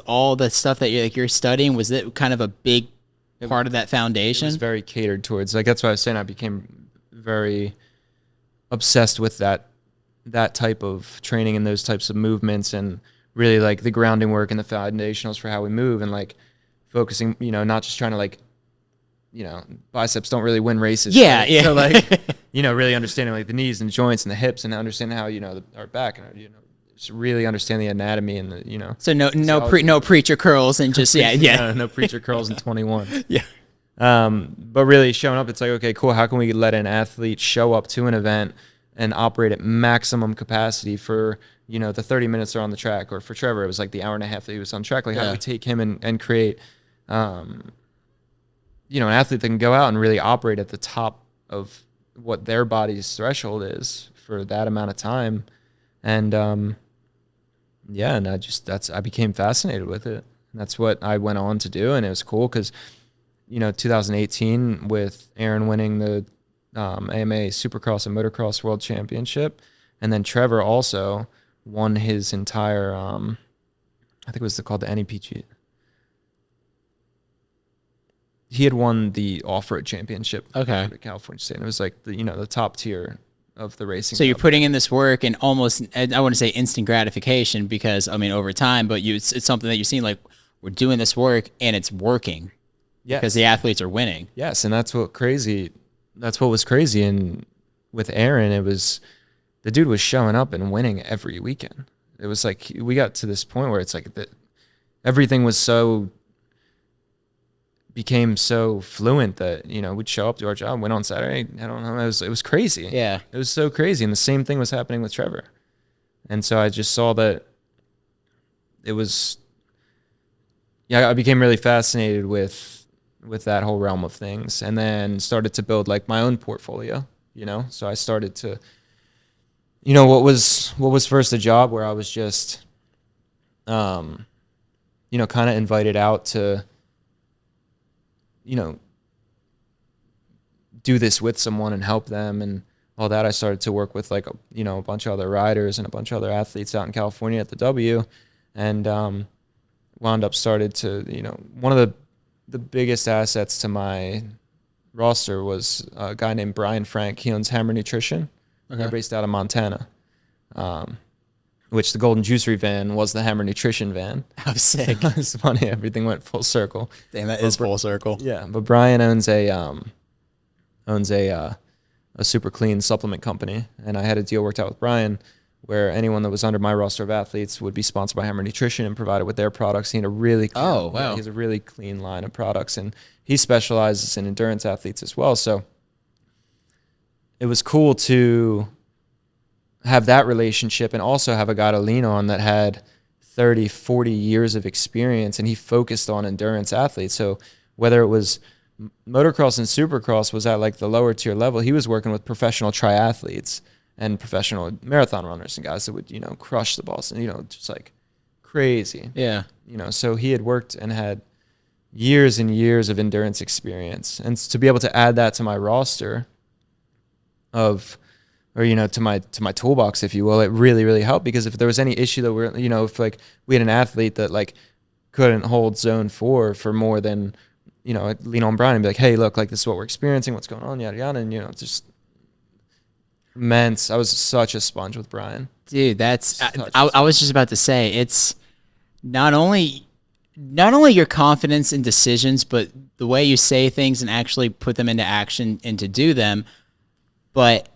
all the stuff that you're studying, was it kind of a big part of that foundation? It was very catered towards, like, that's why I was saying I became very obsessed with that type of training and those types of movements, and really like the grounding work and the foundationals for how we move, and like focusing, you know, not just trying to like, you know, biceps don't really win races. Yeah, right? yeah. So like, you know, really understanding like the knees and the joints and the hips, and understanding how, you know, our back, and you know, just really understand the anatomy and the, you know. So no preacher curls and just no preacher curls in 21. Yeah. But really showing up, it's like, okay, cool. How can we let an athlete show up to an event and operate at maximum capacity for, you know, the 30 minutes they're on the track? Or for Trevor, it was like the hour and a half that he was on track. Like, how do we take him and create, you know, an athlete that can go out and really operate at the top of what their body's threshold is for that amount of time. And, yeah, and I became fascinated with it. And that's what I went on to do. And it was cool because, you know, 2018 with Aaron winning the AMA Supercross and Motocross World Championship, and then Trevor also won his entire, I think it was called the NEPG. He had won the off-road championship for the California State. And it was like the top tier of the racing. So you're putting in this work and almost, I want to say instant gratification, because I mean over time, but it's something that you've seen, like, we're doing this work and it's working. Yes. Because the athletes are winning. Yes, and that's what was crazy. And with Aaron, it was, the dude was showing up and winning every weekend. It was like, we got to this point where it's like everything became so fluent that, you know, we'd show up to our job, went on Saturday, I don't know, it was crazy. Yeah. It was so crazy. And the same thing was happening with Trevor. And so I just saw that it was, I became really fascinated with that whole realm of things, and then started to build like my own portfolio, you know? So I started to, you know, what was first a job where I was just, you know, kind of invited out to, you know, do this with someone and help them and all that. I started to work with like, you know, a bunch of other riders and a bunch of other athletes out in California at the W, and wound up started to, you know, one of the biggest assets to my roster was a guy named Brian Frank. He owns Hammer Nutrition. They're based out of Montana, which the Golden Juicery van was the Hammer Nutrition van. How sick. It's funny. Everything went full circle. Damn, that is full circle. Yeah, but Brian owns a super clean supplement company, and I had a deal worked out with Brian where anyone that was under my roster of athletes would be sponsored by Hammer Nutrition and provided with their products. He had a really clean, he has a really clean line of products, and he specializes in endurance athletes as well. So it was cool to have that relationship and also have a guy to lean on that had 30, 40 years of experience, and he focused on endurance athletes. So whether it was motocross and supercross was at like the lower tier level, he was working with professional triathletes and professional marathon runners and guys that would, you know, crush the balls and, you know, just like crazy. Yeah. You know, so he had worked and had years and years of endurance experience. And to be able to add that to my roster of, or, you know, to my toolbox, if you will, it really, really helped, because if there was any issue that we're, you know, if like we had an athlete that like couldn't hold zone 4 for more than, you know, I'd lean on Brian and be like, hey, look, like this is what we're experiencing, what's going on, yada, yada. And, you know, just immense. I was such a sponge with Brian. Dude, that's, I was just about to say, it's not only your confidence in decisions, but the way you say things and actually put them into action and to do them. But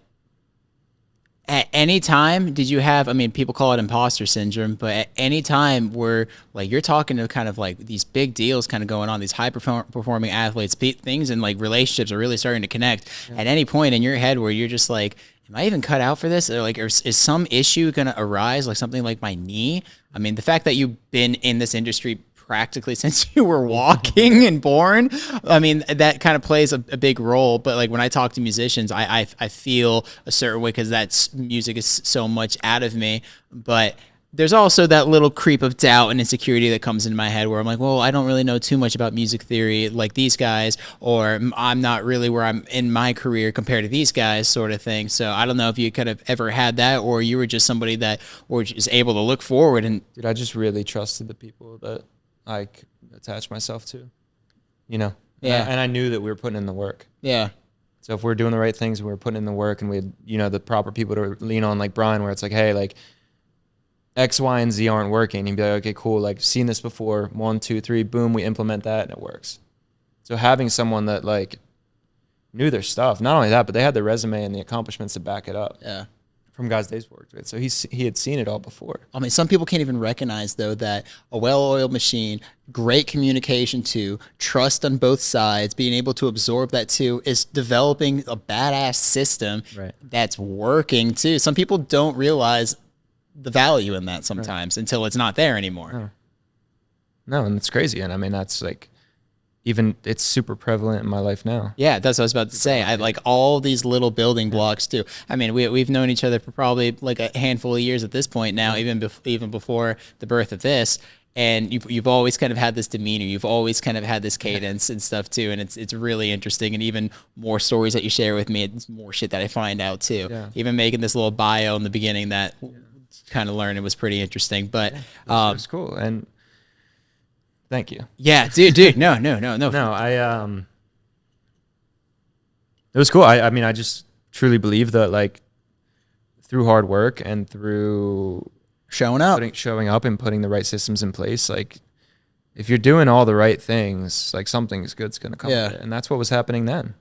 At any time did you have, I mean, people call it imposter syndrome, but at any time where like you're talking to kind of like these big deals kind of going on, these performing athletes, things and like relationships are really starting to connect, at any point in your head where you're just like, am I even cut out for this? Or like, is some issue going to arise, like something like my knee? I mean, the fact that you've been in this industry practically since you were walking and born, I mean, that kind of plays a big role. But like when I talk to musicians, I feel a certain way because that's music is so much out of me. But there's also that little creep of doubt and insecurity that comes into my head where I'm like, well, I don't really know too much about music theory like these guys, or I'm not really where I'm in my career compared to these guys, sort of thing. So I don't know if you could have ever had that, or you were just somebody that was just able to look forward and. Dude, I just really trusted the people that I attached myself to, you know? Yeah. And I knew that we were putting in the work. Yeah. So if we're doing the right things, we were putting in the work, and we had, you know, the proper people to lean on, like Brian, where it's like, hey, like X, Y, and Z aren't working. You'd be like, okay, cool. Like, seen this before. 1, 2, 3, boom, we implement that and it works. So having someone that like knew their stuff, not only that, but they had the resume and the accomplishments to back it up. Yeah. From guys they've worked with. So he had seen it all before. I mean, some people can't even recognize, though, that a well-oiled machine, great communication too, trust on both sides, being able to absorb that too, is developing a badass system that's working too. Some people don't realize the value in that sometimes until it's not there anymore. No, and it's crazy. And I mean, that's like, even it's super prevalent in my life now. Yeah, that's what I was about to say. I like all these little building blocks too. I mean, we've known each other for probably like a handful of years at this point now, even before the birth of this. And you've always kind of had this demeanor. You've always kind of had this cadence and stuff too. And it's really interesting. And even more stories that you share with me, it's more shit that I find out too. Yeah. Even making this little bio in the beginning that kind of learned, it was pretty interesting. But it was cool. And thank you. Yeah, dude. No. No, it was cool. I mean, I just truly believe that, like, through hard work and through showing up and putting the right systems in place, like, if you're doing all the right things, like, something good's going to come of it. And that's what was happening then.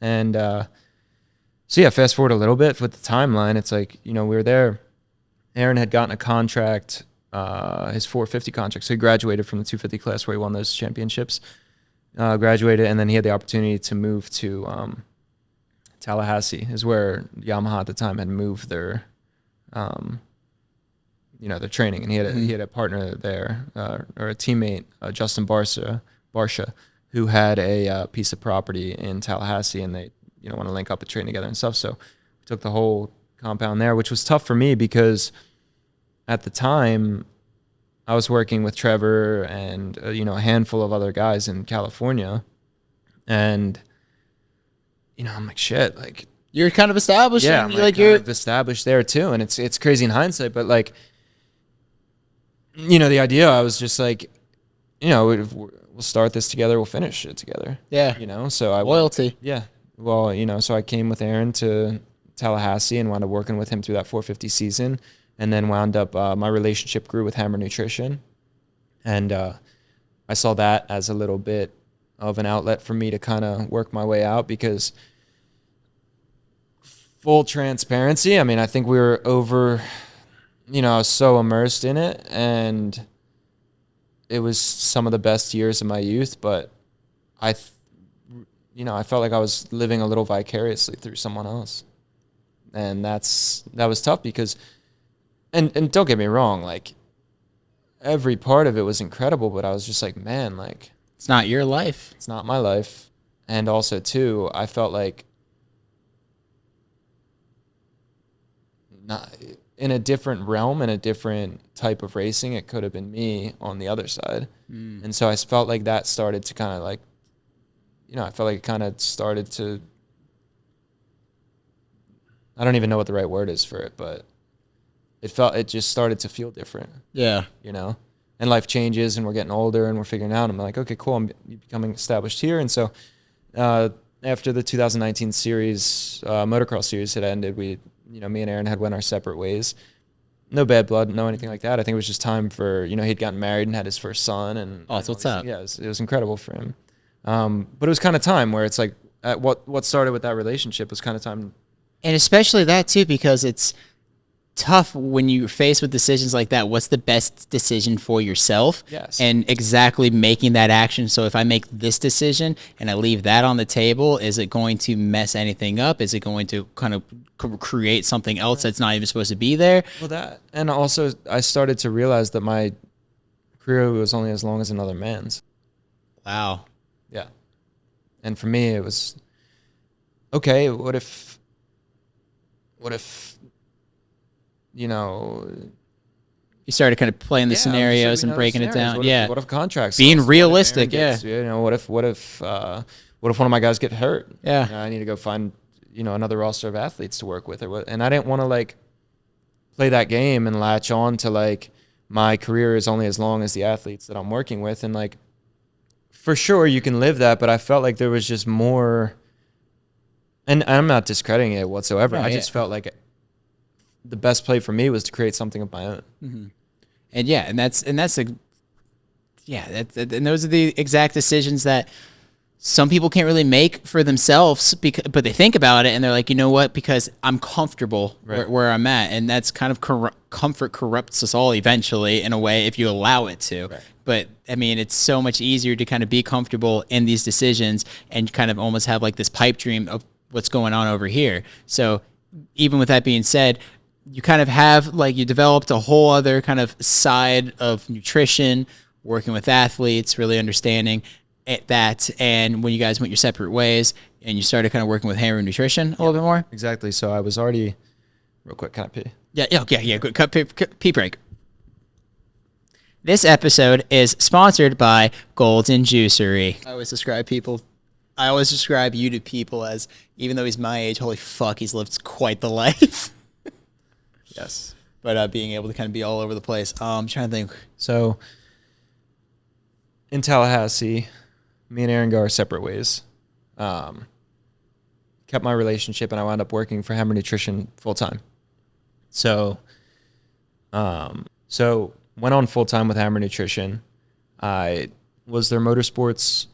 And so, yeah, fast forward a little bit with the timeline. It's like, you know, we were there. Aaron had gotten a contract, his 450 contract. So he graduated from the 250 class where he won those championships. Graduated, and then he had the opportunity to move to Tallahassee, is where Yamaha at the time had moved their, their training. And he had a partner there, or a teammate, Justin Barsha, who had a piece of property in Tallahassee, and they, want to link up and train together and stuff. So we took the whole compound there, which was tough for me because at the time I was working with Trevor and, a handful of other guys in California. And, I'm like, shit, like, you're kind of established. Yeah, I'm like you're established there too. And it's crazy in hindsight, but like, the idea, I was just like, we'll start this together. We'll finish it together. Yeah. So loyalty. Yeah. Well, so I came with Aaron to Tallahassee and wound up working with him through that 450 season, and then wound up, my relationship grew with Hammer Nutrition. And I saw that as a little bit of an outlet for me to kind of work my way out, because full transparency, I mean, I think we were over, I was so immersed in it, and it was some of the best years of my youth, but I felt like I was living a little vicariously through someone else. And that was tough because, and don't get me wrong, like, every part of it was incredible, but I was just like, man, like, it's not your life. It's not my life. And also too, I felt like not in a different realm, in a different type of racing, it could have been me on the other side. And so I felt like that started to kind of like, I felt like it kind of started to, I don't even know what the right word is for it, but it just started to feel different. Yeah. And life changes, and we're getting older, and we're figuring out. I'm like, okay, cool. I'm becoming established here. And so after the 2019 series, Motocross series had ended, me and Aaron had went our separate ways. No bad blood, no anything like that. I think it was just time for, he'd gotten married and had his first son. And oh, that's what's up. Yeah, it was incredible for him. But it was kind of time where it's like, what started with that relationship was kind of time And especially that too, because it's tough when you're faced with decisions like that. What's the best decision for yourself? Yes. And exactly making that action. So if I make this decision and I leave that on the table, is it going to mess anything up? Is it going to kind of create something else that's not even supposed to be there? Well, that, and also I started to realize that my career was only as long as another man's. Wow. Yeah. And for me, it was, okay, what if, you know, You started kind of playing the yeah, scenarios and other breaking it scenarios. down. Yeah. What if contracts? Being What if realistic, Aaron gets, you know, what if one of my guys get hurt? Yeah. You know, I need to go find, you know, another roster of athletes to work with, or what. And I didn't want to like play that game and latch on to like my career is only as long as the athletes that I'm working with. And like, for sure you can live that, but I felt like there was just more, and I'm not discrediting it whatsoever. No, I just felt like the best play for me was to create something of my own. Mm-hmm. And yeah, and that's a, yeah, and those are the exact decisions that some people can't really make for themselves, but they think about it and they're like, you know what, because I'm comfortable where I'm at, and that's kind of comfort corrupts us all eventually in a way if you allow it to. Right. But I mean, it's so much easier to kind of be comfortable in these decisions and kind of almost have like this pipe dream of what's going on over here. So even with that being said, you kind of have like you developed a whole other kind of side of nutrition, working with athletes, really understanding that. And when you guys went your separate ways and you started kind of working with Hammer Nutrition a little bit more. Exactly. So I was already, real quick, can I pee? Yeah. Good. Cut pee break. This episode is sponsored by Golden Juicery. I always describe you to people as, even though he's my age, holy fuck, he's lived quite the life. Yes. But being able to kind of be all over the place. I'm trying to think. So in Tallahassee, me and Aaron go our separate ways. Kept my relationship, and I wound up working for Hammer Nutrition full time. So went on full time with Hammer Nutrition. I was their motorsports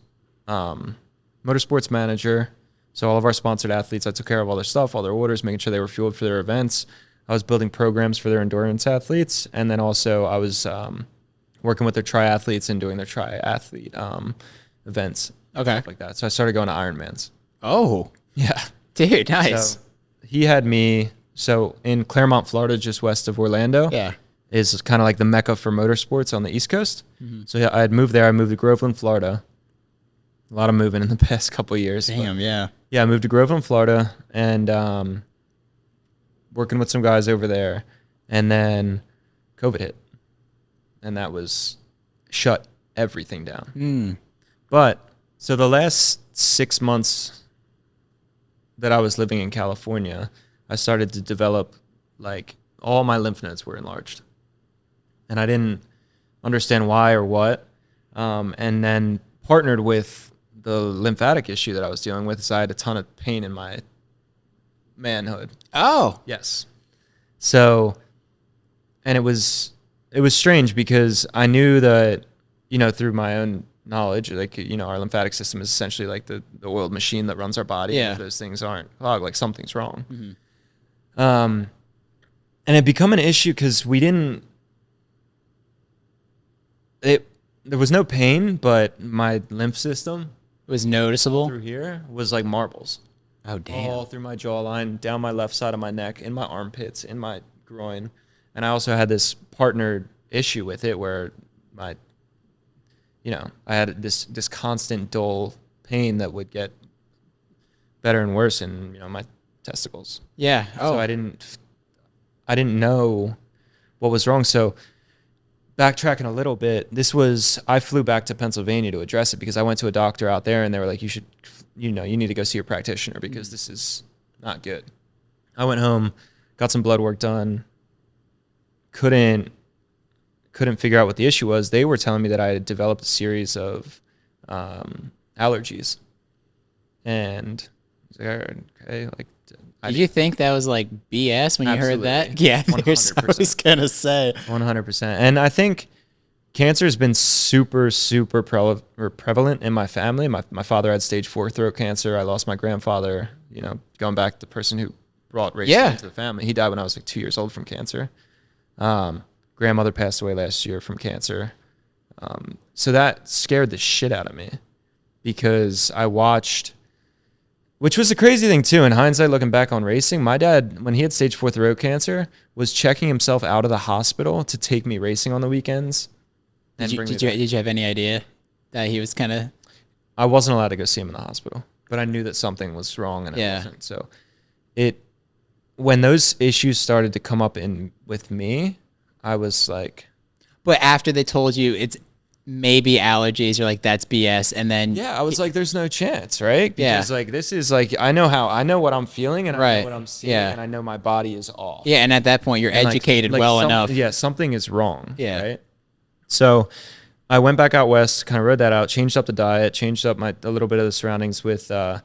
manager. So all of our sponsored athletes, I took care of all their stuff, all their orders, making sure they were fueled for their events. I was building programs for their endurance athletes, and then also I was working with their triathletes and doing their triathlete events, stuff like that. So I started going to Ironmans. Oh, yeah, dude, nice. So he had me. So in Claremont, Florida, just west of Orlando, is kind of like the mecca for motorsports on the East Coast. Mm-hmm. So yeah, I had moved there. I moved to Groveland, Florida. A lot of moving in the past couple of years. Damn, yeah. Yeah, I moved to Groveland, Florida, and working with some guys over there, and then COVID hit, and that was shut everything down. But so the last 6 months that I was living in California, I started to develop, like, all my lymph nodes were enlarged, and I didn't understand why or what, and then partnered with the lymphatic issue that I was dealing with, so I had a ton of pain in my manhood. Oh. Yes. So, and it was strange because I knew that, you know, through my own knowledge, like, you know, our lymphatic system is essentially like the oiled machine that runs our body. Yeah. If those things aren't clogged, like something's wrong. Mm-hmm. And it become an issue because there was no pain, but my lymph system was noticeable through here was like marbles. Oh, damn. All through my jawline, down my left side of my neck, in my armpits, in my groin. And I also had this partnered issue with it where I had this constant dull pain that would get better and worse in, you know, my testicles. Yeah. Oh. So I didn't know what was wrong. So backtracking a little bit, I flew back to Pennsylvania to address it because I went to a doctor out there and they were like, you need to go see your practitioner because this is not good. I went home, got some blood work done, couldn't figure out what the issue was. They were telling me that I had developed a series of allergies. And I was like, okay, like, did you think that was like BS when you heard that? Yeah, 100%. I was gonna say 100%. And I think cancer has been super, super prevalent in my family. My father had stage 4 throat cancer. I lost my grandfather, you know, going back, the person who brought racing into the family. He died when I was like 2 years old from cancer. Grandmother passed away last year from cancer. So that scared the shit out of me because I watched, which was a crazy thing too. In hindsight, looking back on racing, my dad, when he had stage 4 throat cancer, was checking himself out of the hospital to take me racing on the weekends. Did you have any idea that he was kind of? I wasn't allowed to go see him in the hospital, but I knew that something was wrong and it wasn't. So when those issues started to come up with me, I was like, but after they told you it's maybe allergies, you're like, that's BS. And then I was like, there's no chance, right? Because like this is like I know what I'm feeling and I know what I'm seeing and I know my body is off. Yeah, and at that point you're educated enough. Yeah, something is wrong. Yeah. Right. So I went back out west, kind of rode that out, changed up the diet, changed up a little bit of the surroundings with my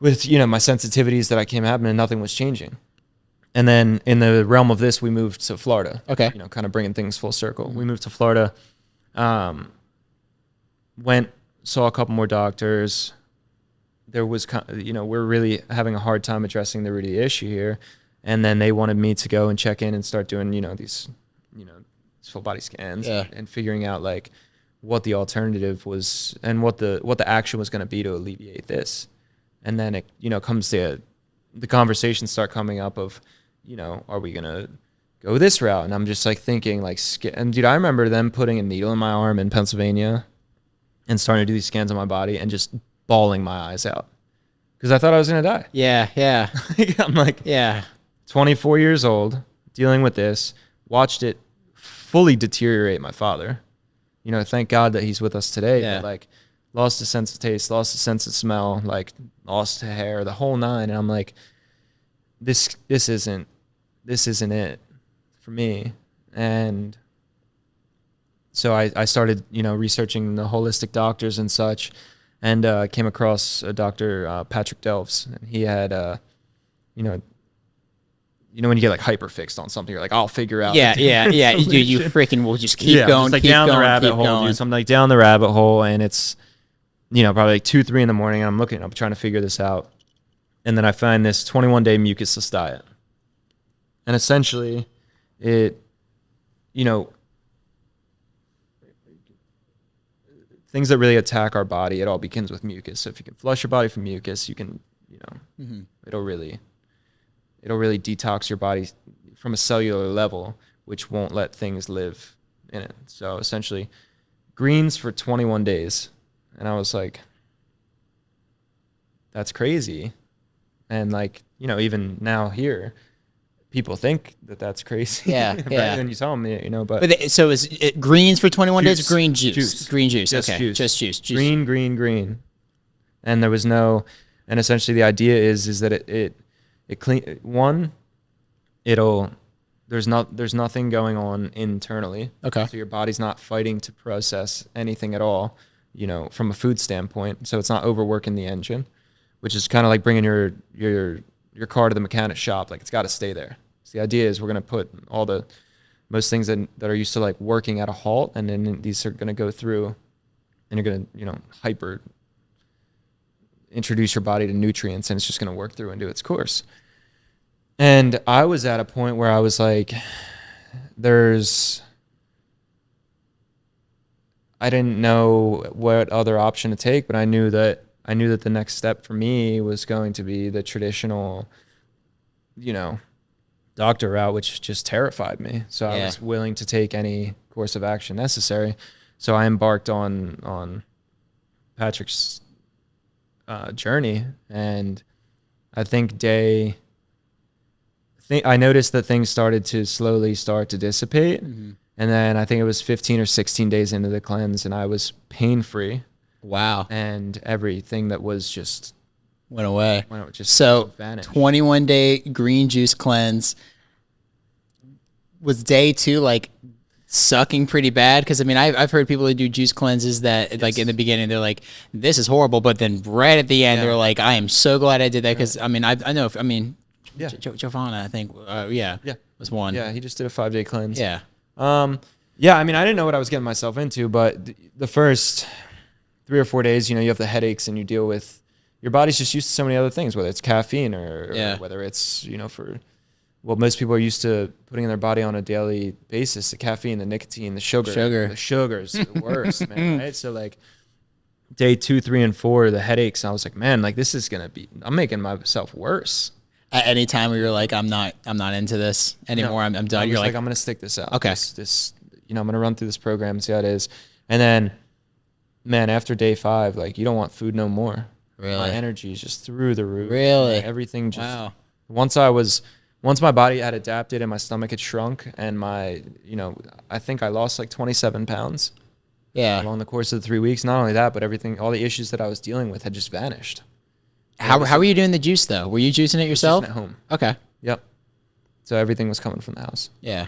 sensitivities that I came having, and nothing was changing. And then in the realm of this, we moved to Florida. Okay. Kind of bringing things full circle. We moved to Florida, saw a couple more doctors. There was, we're really having a hard time addressing the root of the issue here. And then they wanted me to go and check in and start doing, these full body scans and figuring out like what the alternative was and what the action was going to be to alleviate this. And then it, comes to the conversations start coming up of, are we going to go this route? And I'm just like thinking like, and dude, I remember them putting a needle in my arm in Pennsylvania and starting to do these scans on my body and just bawling my eyes out because I thought I was going to die. Yeah. I'm like, 24 years old, dealing with this, watched it fully deteriorate my father. Thank God that he's with us today. But like, lost the sense of taste, lost the sense of smell, like lost the hair, the whole nine. And I'm like, this isn't it for me. And so I started, researching the holistic doctors and such, and came across a Dr. Patrick Delves, and he had, when you get like hyper fixed on something, you're like, I'll figure out. Yeah. You freaking will just keep going, like keep down going, the rabbit keep hole. going. Dude. So I'm like down the rabbit hole, and it's, probably like 2-3 in the morning. And I'm trying to figure this out, and then I find this 21-day mucusless diet, and essentially, it, things that really attack our body. It all begins with mucus. So if you can flush your body from mucus, you can, it'll really detox your body from a cellular level, which won't let things live in it. So essentially, greens for 21 days. And I was like, that's crazy. And like, even now here, people think that that's crazy. Yeah, right? yeah. And you tell them, but so is it greens for 21 days or green juice? Juice. Green juice. Just okay. juice. Just juice. Green. And there was no, and essentially the idea is that it clean one, there's nothing going on internally. Okay. So your body's not fighting to process anything at all, from a food standpoint. So it's not overworking the engine, which is kind of like bringing your car to the mechanic shop. Like it's got to stay there. So the idea is we're going to put most things that are used to like working at a halt, and then these are going to go through, and you're going to, hyper introduce your body to nutrients, and it's just going to work through and do its course. And I was at a point where I was like, I didn't know what other option to take, but I knew that the next step for me was going to be the traditional, doctor route, which just terrified me. So I was willing to take any course of action necessary. So I embarked on Patrick's journey, and I think I noticed that things started to slowly start to dissipate. Mm-hmm. And then I think it was 15 or 16 days into the cleanse, and I was pain-free. Wow. And everything that was just went away. So vanished. 21-day green juice cleanse. Was day 2 like sucking pretty bad? Because I've heard people that do juice cleanses that like in the beginning they're like, this is horrible, but then right at the end they're like, I am so glad I did that, because I know Giovanna, I think was one. Yeah, he just did a 5-day cleanse. Yeah. I didn't know what I was getting myself into, but the first 3 or 4 days, you have the headaches, and you deal with, your body's just used to so many other things, whether it's caffeine or whether it's, for what most people are used to putting in their body on a daily basis, the caffeine, the nicotine, the sugar. The sugar's the worst, man, right? So like day 2, 3, and 4, the headaches, I was like, man, like this is going to be, I'm making myself worse. At any time where you're like, I'm not into this anymore. No, I'm done. You're like, I'm going to stick this out. Okay. This, I'm going to run through this program and see how it is. And then, man, after day 5, like you don't want food no more. Really? My energy is just through the roof. Really? Like, everything just, wow. Once my body had adapted and my stomach had shrunk and my, I think I lost like 27 pounds. Yeah. Along the course of the 3 weeks. Not only that, but everything, all the issues that I was dealing with had just vanished. How were you doing the juice though? Were you juicing it yourself? Juicing at home. Okay. Yep. So everything was coming from the house. Yeah.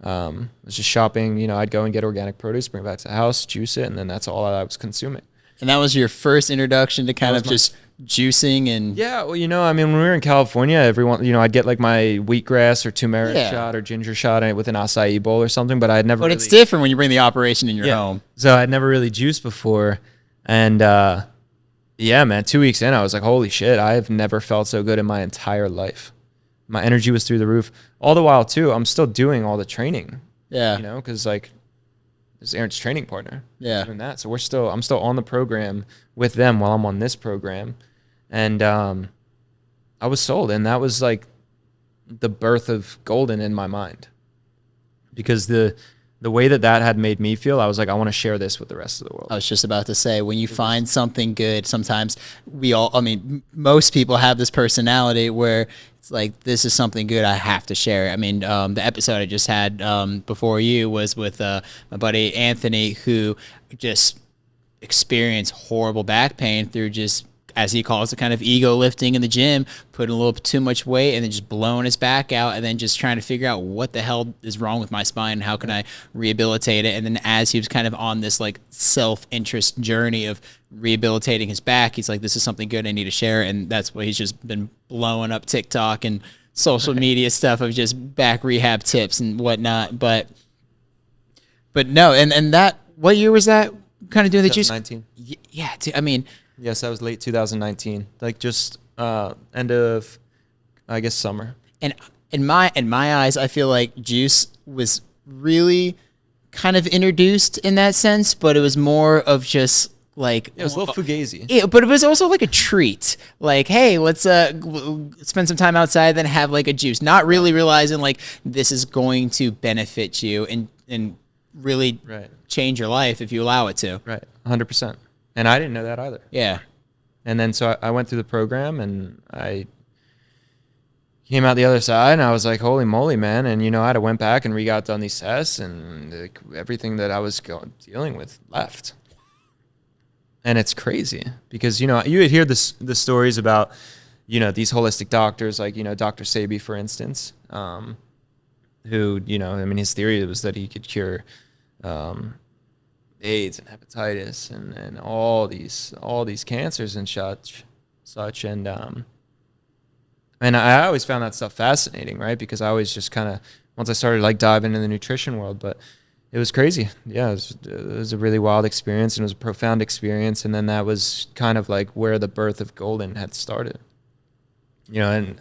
It was just shopping. I'd go and get organic produce, bring it back to the house, juice it, and then that's all I was consuming. And that was your first introduction to kind of just juicing and... Yeah, well, when we were in California, everyone, I'd get like my wheatgrass or turmeric shot or ginger shot with an acai bowl or something, but I'd never But it's different when you bring the operation in your home. So I'd never really juiced before. And, yeah, man, 2 weeks in, I was like, holy shit, I've never felt so good in my entire life. My energy was through the roof. All the while, too, I'm still doing all the training. Yeah. Because, like, this is Aaron's training partner. Yeah. Doing that. So I'm still on the program with them while I'm on this program. And I was sold. And that was, like, the birth of Golden in my mind. Because the way that had made me feel, I was like, I want to share this with the rest of the world. I was just about to say, when you find something good, sometimes most people have this personality where it's like, this is something good, I have to share it. I mean, the episode I just had before you was with my buddy Anthony, who just experienced horrible back pain through just, as he calls it, kind of ego lifting in the gym, putting a little too much weight and then just blowing his back out and then just trying to figure out what the hell is wrong with my spine and how can I rehabilitate it. And then as he was kind of on this like self-interest journey of rehabilitating his back, he's like, this is something good, I need to share. And that's what he's just been blowing up TikTok and social media stuff of just back rehab tips and whatnot. But no, and that, what year was that kind of doing the juice? 2019. Yeah, I mean... Yes, that was late 2019, like just end of, I guess, summer. And in my eyes, I feel like juice was really kind of introduced in that sense, but it was more of just like... It was a little fugazi. Yeah, but it was also like a treat. Like, hey, let's spend some time outside, then have like a juice. Not really realizing like this is going to benefit you and really change your life if you allow it to. Right, 100%. And I didn't know that either. Yeah. And then so I went through the program and I came out the other side and I was like, holy moly, man. And, I went back and got done these tests and everything that I was dealing with left. And it's crazy because, you would hear the stories about, these holistic doctors like, Dr. Sebi, for instance, who, his theory was that he could cure AIDS and hepatitis and all these cancers and such and I always found that stuff fascinating, right? Because I always just kind of, once I started like diving into the nutrition world, but it was crazy. Yeah, it was a really wild experience and it was a profound experience. And then that was kind of like where the birth of Golden had started, and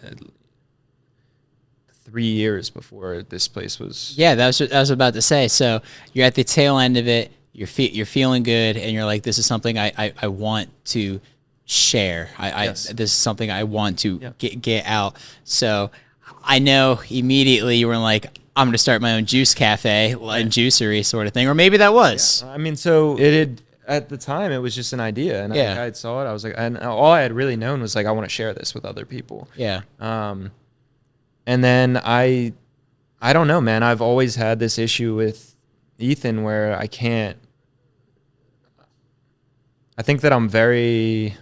3 years before this place was. Yeah, that's what I was about to say. So you're at the tail end of it. You're feeling good, and you're like, this is something I want to share. This is something I want to get out. So I know immediately you were like, I'm going to start my own juice cafe and juicery sort of thing, or maybe that was. Yeah. I mean, so it had, at the time it was just an idea, and I saw it. I was like, and all I had really known was like, I want to share this with other people. Yeah. And then I don't know, man. I've always had this issue with Ethan where I think that I'm very,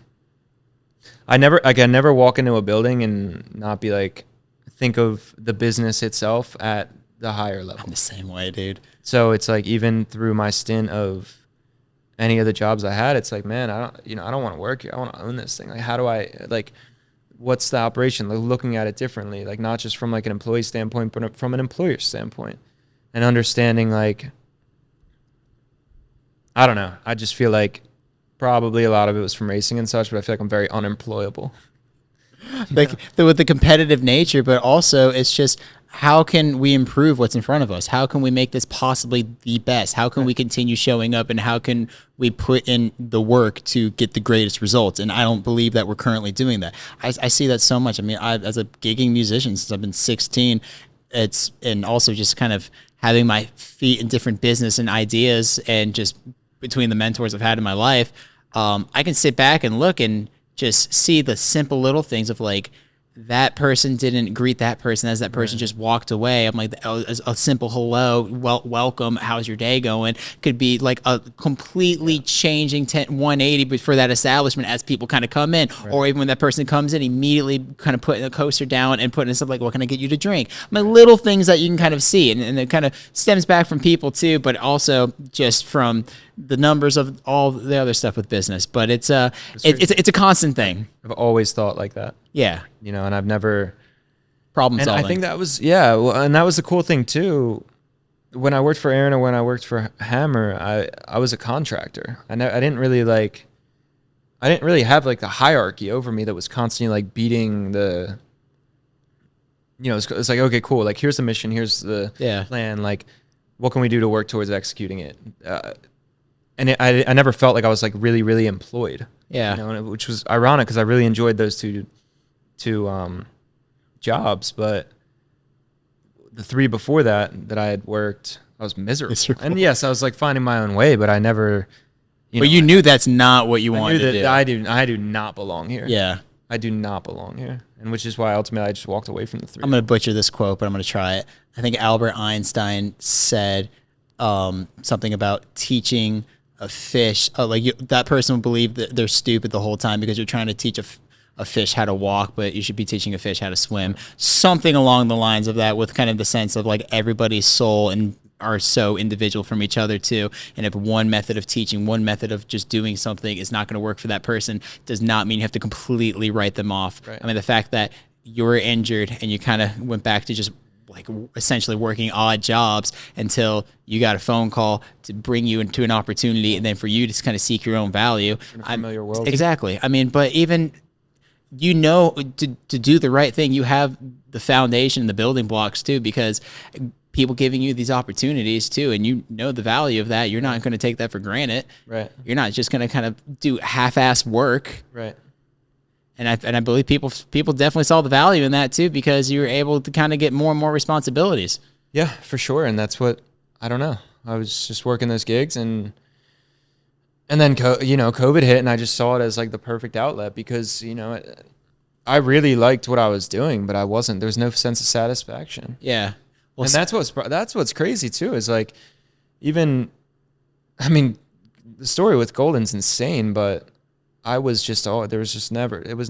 I never walk into a building and not be like, think of the business itself at the higher level. I'm the same way, dude. So it's like, even through my stint of any of the jobs I had, it's like, man, I don't want to work here. I want to own this thing. Like, how do I, like, what's the operation? Like, looking at it differently, like not just from like an employee standpoint, but from an employer standpoint, and understanding like, I don't know. I just feel like probably a lot of it was from racing and such, but I feel like I'm very unemployable. Like with the competitive nature, but also it's just how can we improve what's in front of us? How can we make this possibly the best? How can we continue showing up, and how can we put in the work to get the greatest results? And I don't believe that we're currently doing that. I see that so much. I mean, as a gigging musician since I've been 16, and also just kind of having my feet in different business and ideas, and just between the mentors I've had in my life, I can sit back and look and just see the simple little things of like, that person didn't greet that person as that person just walked away. I'm like, a simple hello, welcome, how's your day going, could be like a completely changing 180 but for that establishment as people kind of come in. Or even when that person comes in, immediately kind of putting a coaster down and putting stuff like, what can I get you to drink? My little things that you can kind of see. And it kind of stems back from people too, but also just from the numbers of all the other stuff with business. But it's a constant thing. I've always thought like that. Yeah. You know, and I've never Problem solving. And I think that was and that was the cool thing too. When I worked for Aaron or when I worked for Hammer, I was a contractor. I didn't really have like the hierarchy over me that was constantly like beating the. You know, it's like, okay, cool. Like, here's the mission. Here's the plan. Like, what can we do to work towards executing it? And I never felt like I was like really, really employed. Yeah. You know, which was ironic because I really enjoyed those two jobs, but the 3 before that I had worked, I was miserable. And yes, I was like finding my own way, but I never. You knew that's not what you wanted to do. I do not belong here. Yeah. I do not belong here, and which is why ultimately I just walked away from the 3. I'm going to butcher this quote, but I'm going to try it. I think Albert Einstein said something about teaching a fish. That person will believe that they're stupid the whole time because you're trying to teach a fish how to walk, but you should be teaching a fish how to swim. Something along the lines of that, with kind of the sense of like everybody's soul and are so individual from each other too. And if one method of teaching, one method of just doing something is not going to work for that person, does not mean you have to completely write them off. Right. I mean, the fact that you were injured and you kind of went back to just like essentially working odd jobs until you got a phone call to bring you into an opportunity, and then for you to kind of seek your own value. In a familiar world. Exactly. I mean, but even to do the right thing, you have the foundation, the building blocks too, because people giving you these opportunities too, and you know the value of that. You're not going to take that for granted. Right. You're not just going to kind of do half-ass work. Right. And I believe people definitely saw the value in that too, because you were able to kind of get more and more responsibilities. Yeah, for sure. And that's what, I don't know. I was just working those gigs, and then COVID hit, and I just saw it as like the perfect outlet because, I really liked what I was doing, but there was no sense of satisfaction. Yeah. Well, and that's what's crazy too, is like, the story with Golden's insane, but it was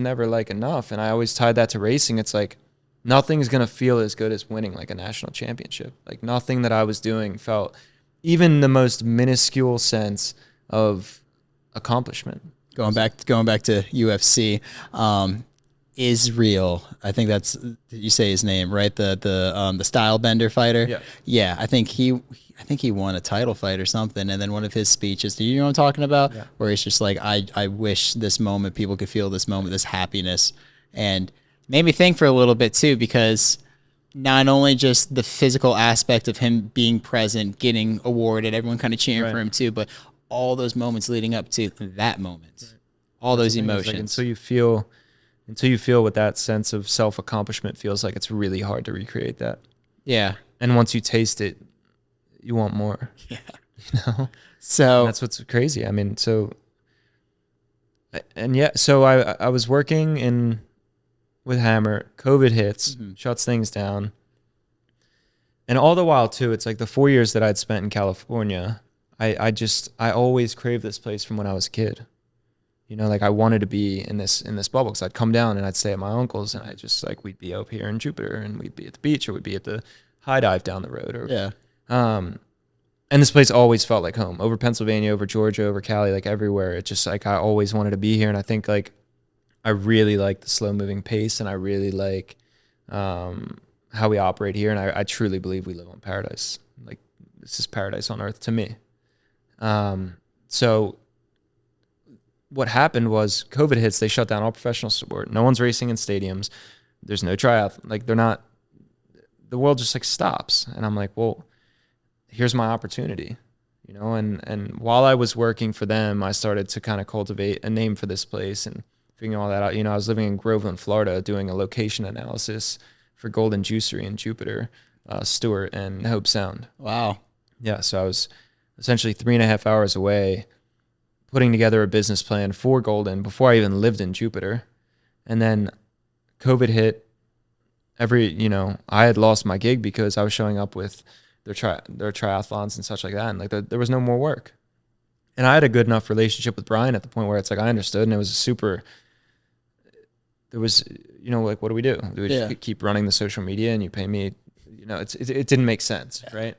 never like enough. And I always tied that to racing. It's like, nothing's going to feel as good as winning like a national championship. Like, nothing that I was doing felt even the most minuscule sense of accomplishment. Going back to UFC, Israel, I think that's, you say his name, right? The style bender fighter. Yeah. Yeah. I think he won a title fight or something. And then one of his speeches, do you know what I'm talking about? Yeah. Where it's just like, I wish this moment, people could feel this moment, this happiness. And made me think for a little bit too, because not only just the physical aspect of him being present, getting awarded, everyone kind of cheering for him too, but all those moments leading up to that moment, all those emotions. Like, until you feel what that sense of self-accomplishment feels like, it's really hard to recreate that. Yeah. And once you taste it, you want more. Yeah. So that's what's crazy. I mean, so I was working with Hammer. COVID hits, shuts things down. And all the while too, it's like the 4 years that I'd spent in California, I always craved this place from when I was a kid. Like, I wanted to be in this bubble, because I'd come down and I'd stay at my uncle's, and I just like, we'd be up here in Jupiter, and we'd be at the beach, or we'd be at the high dive down the road, and this place always felt like home, over Pennsylvania, over Georgia, over Cali, like everywhere. It just like, I always wanted to be here. And I think like, I really like the slow moving pace, and I really like how we operate here. And I truly believe we live on paradise. Like, this is paradise on earth to me. So what happened was COVID hits, they shut down all professional sport. No one's racing in stadiums. There's no triathlon. Like the world just like stops. And I'm like, well, here's my opportunity, you know? And while I was working for them, I started to kind of cultivate a name for this place and figuring all that out. You know, I was living in Groveland, Florida, doing a location analysis for Golden Juicery in Jupiter, Stewart, and Hobe Sound. Wow. Yeah, so I was essentially 3.5 hours away putting together a business plan for Golden before I even lived in Jupiter. And then COVID hit. I had lost my gig because I was showing up with their triathlons and such like that. And like there was no more work. And I had a good enough relationship with Brian at the point where it's like I understood, and it was there was, like, what do? Do we just keep running the social media and you pay me? It didn't make sense, right?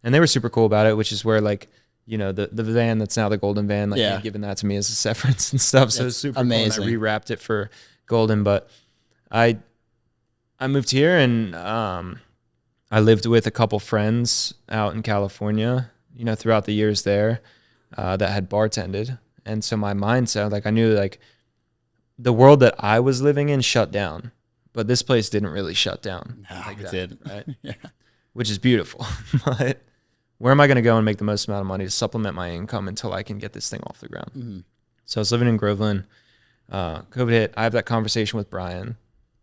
And they were super cool about it, which is where like, the van that's now the Golden van, like they've given that to me as a severance and stuff. So it's super amazing. Cool. And I rewrapped it for Golden, but I moved here and I lived with a couple friends out in California, throughout the years there that had bartended. And so my mindset, like I knew like the world that I was living in shut down, but this place didn't really shut down. No, like it that, did. Right? Yeah. Which is beautiful. But where am I going to go and make the most amount of money to supplement my income until I can get this thing off the ground? Mm-hmm. So I was living in Groveland. COVID hit. I have that conversation with Brian.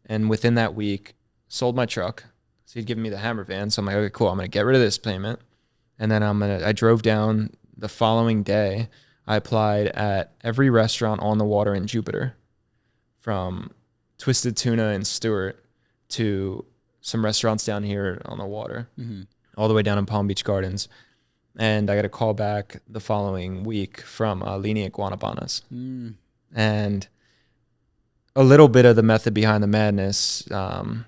And within that week, sold my truck. So he'd given me the Hammer van. So I'm like, okay, cool. I'm going to get rid of this payment. And then I drove down the following day. I applied at every restaurant on the water in Jupiter, from Twisted Tuna in Stewart to some restaurants down here on the water, all the way down in Palm Beach Gardens. And I got a call back the following week from Lenient Guanabanas. And a little bit of the method behind the madness, a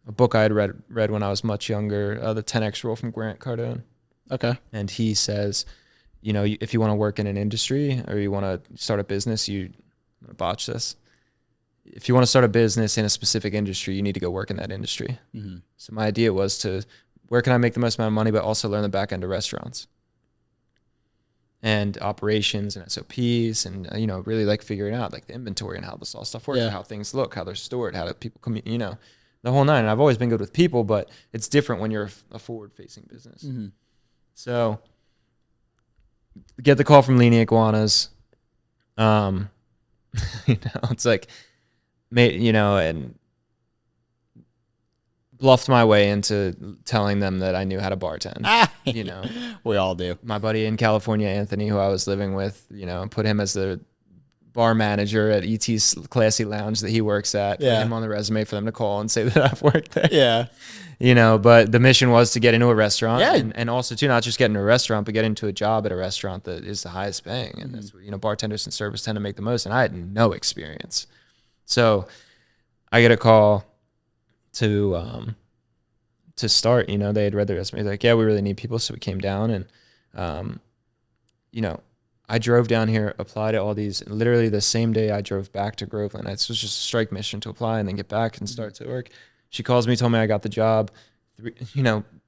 book I had read when I was much younger, the 10X Rule from Grant Cardone. Okay. And he says, if you want to work in an industry or you want to start a business, I'm going to botch this. If you want to start a business in a specific industry, you need to go work in that industry. Mm-hmm. So my idea was where can I make the most amount of money, but also learn the back end of restaurants and operations and SOPs and, really like figuring out like the inventory and how this all stuff works, and how things look, how they're stored, how do people come, the whole nine. And I've always been good with people, but it's different when you're a forward-facing business. Mm-hmm. So get the call from Lenient Iguanas. It's like, and bluffed my way into telling them that I knew how to bartend. We all do. My buddy in California, Anthony, who I was living with, put him as the bar manager at ET's Classy Lounge that he works at. Put him on the resume for them to call and say that I've worked there. Yeah. But the mission was to get into a restaurant and also to not just get into a restaurant, but get into a job at a restaurant that is the highest paying. And that's what, bartenders and servers tend to make the most. And I had no experience. So I get a call to start, they had read the resume. They're like, yeah, we really need people. So we came down and, I drove down here, applied to all these, literally the same day I drove back to Groveland. This was just a strike mission to apply and then get back and start to work. She calls me, told me I got the job,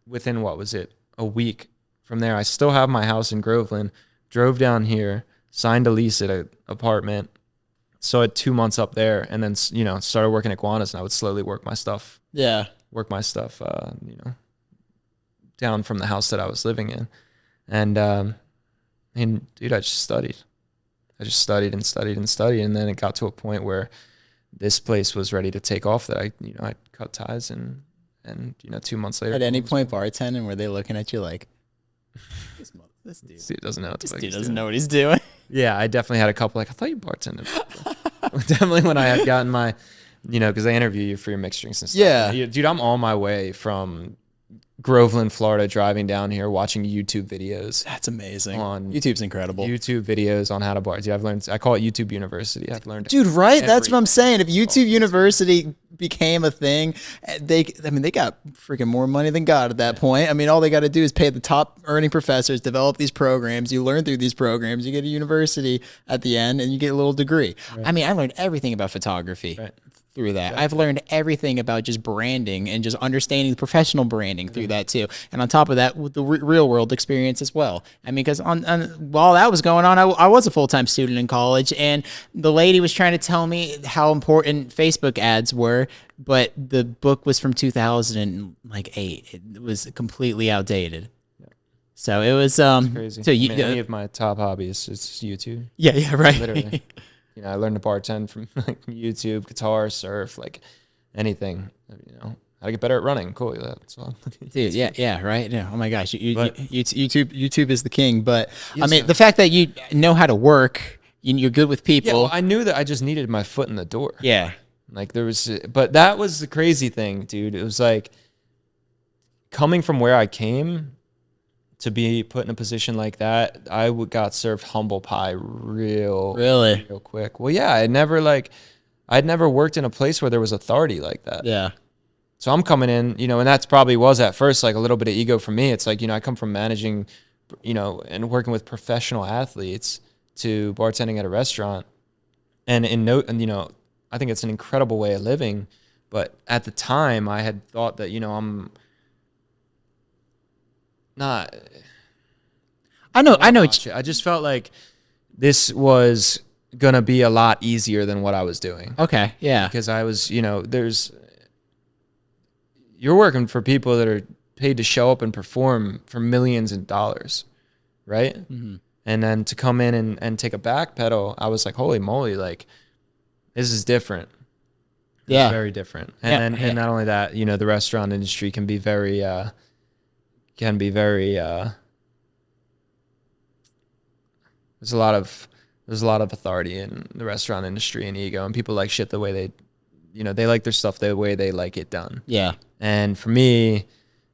within a week from there. I still have my house in Groveland, drove down here, signed a lease at an apartment. So I had 2 months up there and then, started working at Iguanas, and I would slowly work my stuff. Down from the house that I was living in. And dude, I just studied. I just studied and studied and studied. And then it got to a point where this place was ready to take off that I cut ties and 2 months later. At any point bartending, were they looking at you like, this dude doesn't know what he's doing? Yeah, I definitely had a couple like, I thought you bartended. Definitely when I had gotten my, because they interview you for your mixed drinks and stuff. Yeah. Dude, I'm on my way from Groveland, Florida, driving down here, watching YouTube videos. That's amazing. YouTube's incredible. YouTube videos on how to bar. Dude, I call it YouTube University. I've learned. Dude, right? That's what I'm saying. If YouTube University became a thing, they got freaking more money than God at that point. All they got to do is pay the top earning professors, develop these programs. You learn through these programs. You get a university at the end, and you get a little degree. Right. I learned everything about photography through that. I've learned everything about just branding and just understanding professional branding through that too. And on top of that, with the real world experience as well. I mean, because while that was going on, I was a full-time student in college, and the lady was trying to tell me how important Facebook ads were, but the book was from 2008. It was completely outdated. So it was Crazy. So I mean, any of my top hobbies is YouTube. yeah, right. Literally. I learned to bartend from like YouTube, guitar, surf, like anything. How to get better at running. Cool. That's all. Dude, yeah, right. Yeah. Oh my gosh, YouTube is the king. But Yes, I mean, sir. the fact that you know how to work, you're good with people. Yeah, well, I knew that I just needed my foot in the door. Yeah. Like but that was the crazy thing, dude. It was like coming from where I came to be put in a position like that. I got served humble pie Really? real quick. Well, yeah, I'd never worked in a place where there was authority like that. Yeah. So I'm coming in, and that's probably was at first like a little bit of ego for me. It's like, I come from managing, and working with professional athletes to bartending at a restaurant. And I think it's an incredible way of living. But at the time I had thought that, I'm not. I know. I just felt like this was going to be a lot easier than what I was doing. Okay. Yeah. Because I was, you're working for people that are paid to show up and perform for millions of dollars, right? Mm-hmm. And then to come in and take a back pedal, I was like, holy moly, like this is different. Yeah. It's very different. And and not only that, the restaurant industry can be very there's a lot of authority in the restaurant industry and ego, and people like shit the way they like their stuff the way they like it done. Yeah. And for me,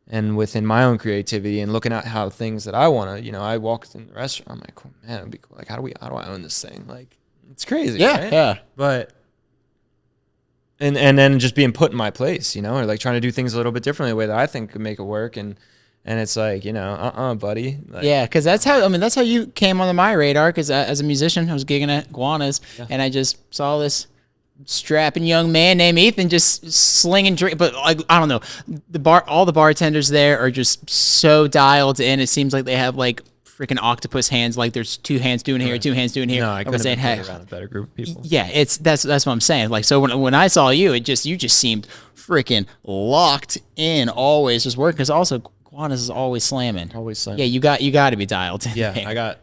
and within my own creativity and looking at how things that I want to, I walked in the restaurant, I'm like, oh, man, it'd be cool. Like, how do I own this thing? Like, it's crazy. Yeah. Right? Yeah. But, and then just being put in my place, or like trying to do things a little bit differently, the way that I think could make it work. And it's like, buddy. Like, Yeah, because that's how you came on my radar. Because as a musician, I was gigging at Guanas, and I just saw this strapping young man named Ethan just slinging drink. But like, I don't know, all the bartenders there are just so dialed in. It seems like they have like freaking octopus hands. Like there's two hands doing here, two hands doing here. No, I couldn't saying, have been around a better group of people. Yeah, that's what I'm saying. Like, so when I saw you, you just seemed freaking locked in, always just working. Because also Guanas is always slamming. Always slamming. Yeah, you got to be dialed in. Yeah, there.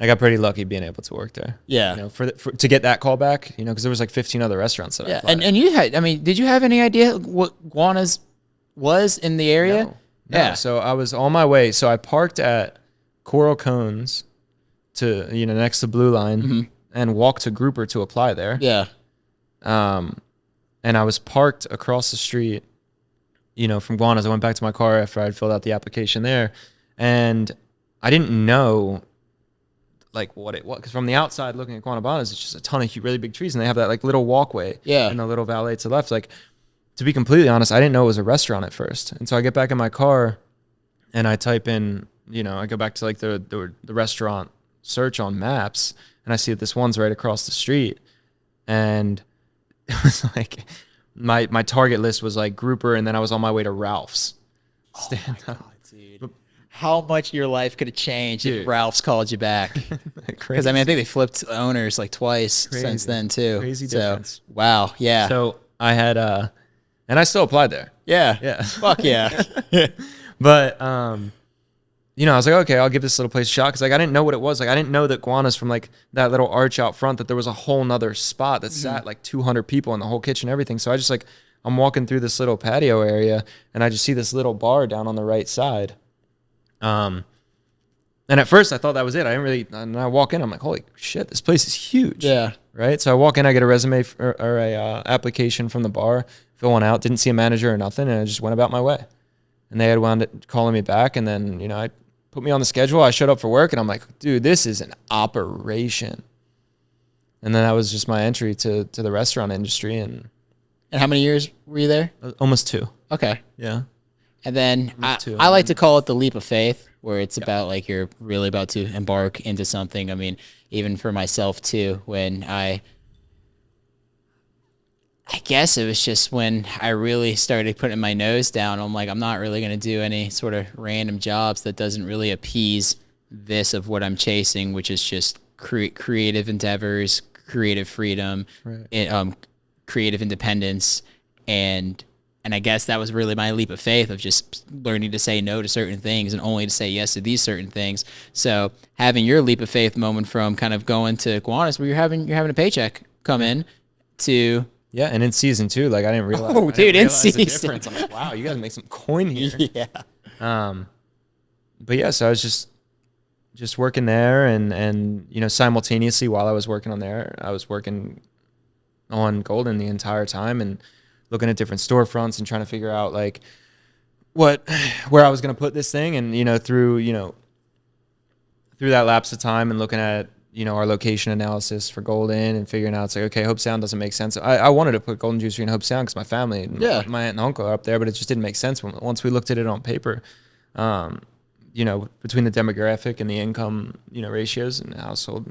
I got pretty lucky being able to work there. Yeah. To get that call back, because there was like 15 other restaurants that I applied at. And you had, did you have any idea what Guanas was in the area? No. Yeah. So I was on my way. So I parked at Coral Cones to, next to Blue Line and walked to Grouper to apply there. Yeah. And I was parked across the street, from Guanas. I went back to my car after I'd filled out the application there. And I didn't know like what it was, because from the outside looking at Guanabanas, it's just a ton of really big trees, and they have that like little walkway and a little valet to the left. Like, to be completely honest, I didn't know it was a restaurant at first. And so I get back in my car and I type in, I go back to like the restaurant search on maps, and I see that this one's right across the street. And it was like my target list was like Grouper, and then I was on my way to Ralph's. Stand up. Dude. How much your life could have changed if Ralph's called you back? Because I think they flipped owners like twice since then too. Crazy difference. Wow, yeah. So I had and I still applied there. Yeah. Fuck yeah. But I was like, okay, I'll give this little place a shot, because like I didn't know what it was. Like I didn't know that Guanas, from like that little arch out front, that there was a whole nother spot that sat like 200 people in the whole kitchen and everything. So I just like, I'm walking through this little patio area, and I just see this little bar down on the right side. And at first I thought that was it. I didn't really, and I walk in, I'm like, holy shit, this place is huge. Yeah. Right. So I walk in, I get a resume or a application from the bar, fill one out, didn't see a manager or nothing. And I just went about my way, and they had wound up calling me back. And then, I put me on the schedule. I showed up for work, and I'm like, dude, this is an operation. And then that was just my entry to the restaurant industry. And how many years were you there? Almost 2. Okay. Yeah. And then I like to call it the leap of faith, where it's about like you're really about to embark into something. I mean, even for myself too, when I I guess it was just when I really started putting my nose down. I'm like, I'm not really going to do any sort of random jobs that doesn't really appease this of what I'm chasing, which is just creative endeavors, creative freedom, Right. creative independence, and I guess that was really my leap of faith of just learning to say no to certain things and only to say yes to these certain things. So having your leap of faith moment from kind of going to Iguanas where you're having a paycheck come in to Yeah, and in season 2, like I didn't realize. Oh, I didn't dude, in realize the season. difference. I'm like, wow, you guys make some coin here. yeah. But yeah, so I was just working there, and simultaneously while I was working on there, I was working on Golden the entire time and looking at different storefronts and trying to figure out like where I was going to put this thing, and through that lapse of time and looking at our location analysis for Golden and figuring out it's like, okay, Hobe Sound doesn't make sense. I wanted to put Golden Juicery in Hobe Sound because my family, my aunt and uncle are up there, but it just didn't make sense once we looked at it on paper. Between the demographic and the income, ratios and the household,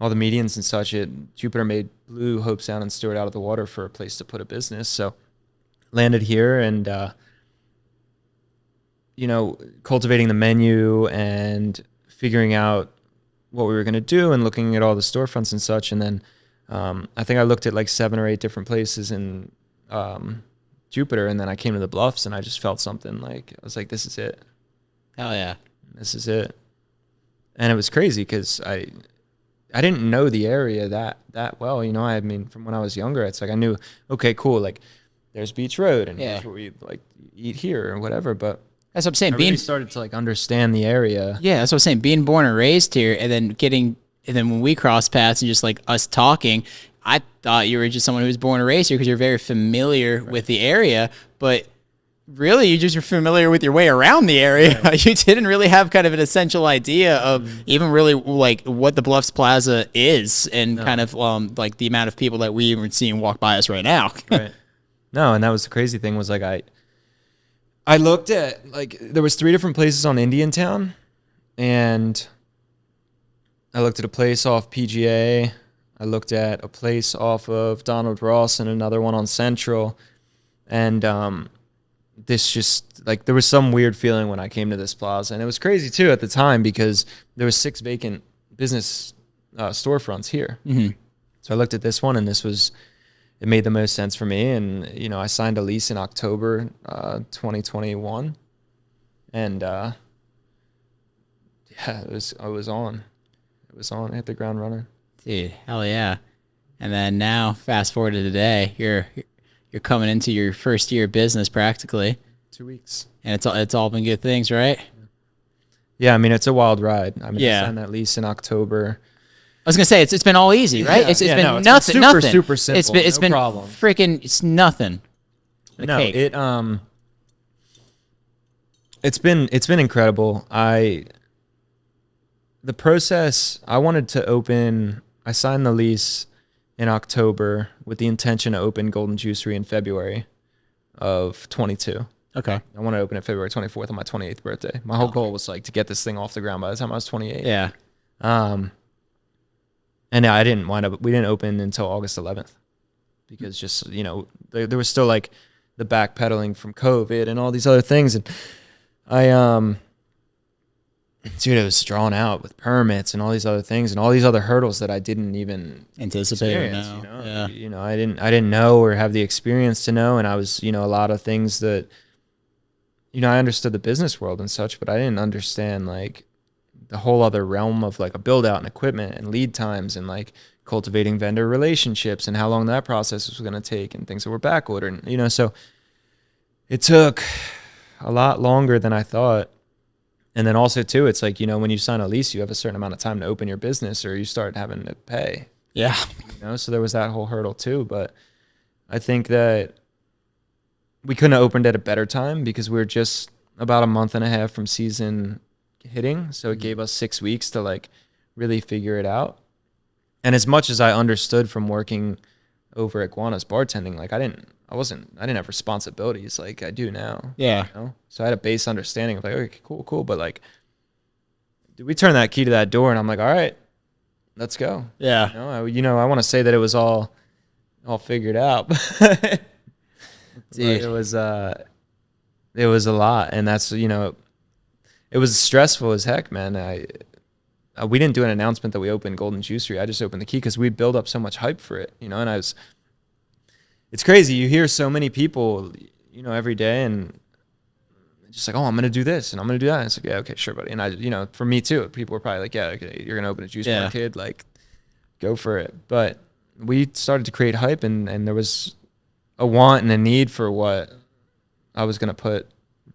all the medians and such, Jupiter made blew Hobe Sound and Stewart out of the water for a place to put a business. So landed here and, cultivating the menu and figuring out what we were going to do and looking at all the storefronts and such. And then I think I looked at like 7 or 8 different places in Jupiter, and then I came to the Bluffs and I just felt something like, I was like, this is it. Hell yeah. This is it. And it was crazy because I didn't know the area that well. I mean, from when I was younger, it's like I knew, okay, cool, like there's Beach Road and here's where we like eat here or whatever. But that's what I'm saying. I really started to like understand the area. Yeah, that's what I'm saying. Being born and raised here, and then when we crossed paths and just like us talking, I thought you were just someone who was born and raised here because you're very familiar with the area, but really you just were familiar with your way around the area. Right. You didn't really have kind of an essential idea of even really like what the Bluffs Plaza is and kind of like the amount of people that we even seeing walk by us right now. Right. No, and that was the crazy thing was like I looked at, like, there was 3 different places on Indiantown, and I looked at a place off PGA. I looked at a place off of Donald Ross and another one on Central. And this just, like, there was some weird feeling when I came to this plaza. And it was crazy, too, at the time because there was 6 vacant business storefronts here. Mm-hmm. So I looked at this one, and it made the most sense for me. And, I signed a lease in October 2021. And, I was on. I hit the ground running. Dude, hell yeah. And then now, fast forward to today, you're coming into your first year of business practically. 2 weeks. And it's all been good things, right? Yeah, I mean, it's a wild ride. I signed that lease in October. I was gonna say it's been all easy, right? Yeah, it's been nothing. It's been super simple. It's been freaking. It's nothing. Cake. It's been incredible. The process. I wanted to open. I signed the lease in October with the intention to open Golden Juicery in February of 22. Okay. I want to open it February 24th on my 28th birthday. My whole goal was like to get this thing off the ground by the time I was 28. Yeah. And I didn't wind up. We didn't open until August 11th because just there was still like the backpedaling from COVID and all these other things, and it was drawn out with permits and all these other things and all these other hurdles that I didn't even anticipate. I didn't know or have the experience to know, and I was a lot of things that I understood the business world and such, but I didn't understand like the whole other realm of like a build out and equipment and lead times and like cultivating vendor relationships and how long that process was going to take and things that were back ordered, so it took a lot longer than I thought. And then also too, it's like, when you sign a lease, you have a certain amount of time to open your business or you start having to pay. Yeah. So there was that whole hurdle too, but I think that we couldn't have opened at a better time because we were just about a month and a half from season hitting, so it gave us 6 weeks to like really figure it out. And as much as I understood from working over at Iguanas bartending, like I didn't have responsibilities like I do now. Yeah. So I had a base understanding of like, okay, cool, but like, did we turn that key to that door? And I'm like, all right, let's go. Yeah. I want to say that it was all all figured out. But Dude. it was a lot, and that's, it was stressful as heck, man. We didn't do an announcement that we opened Golden Juicery. I just opened the key because we built up so much hype for it, and it's crazy. You hear so many people, every day, and just like, oh, I'm going to do this and I'm going to do that. And it's like, yeah, okay, sure, buddy. And for me too, people were probably like, yeah, okay, you're going to open a juice bar, kid, like, go for it. But we started to create hype, and there was a want and a need for what I was going to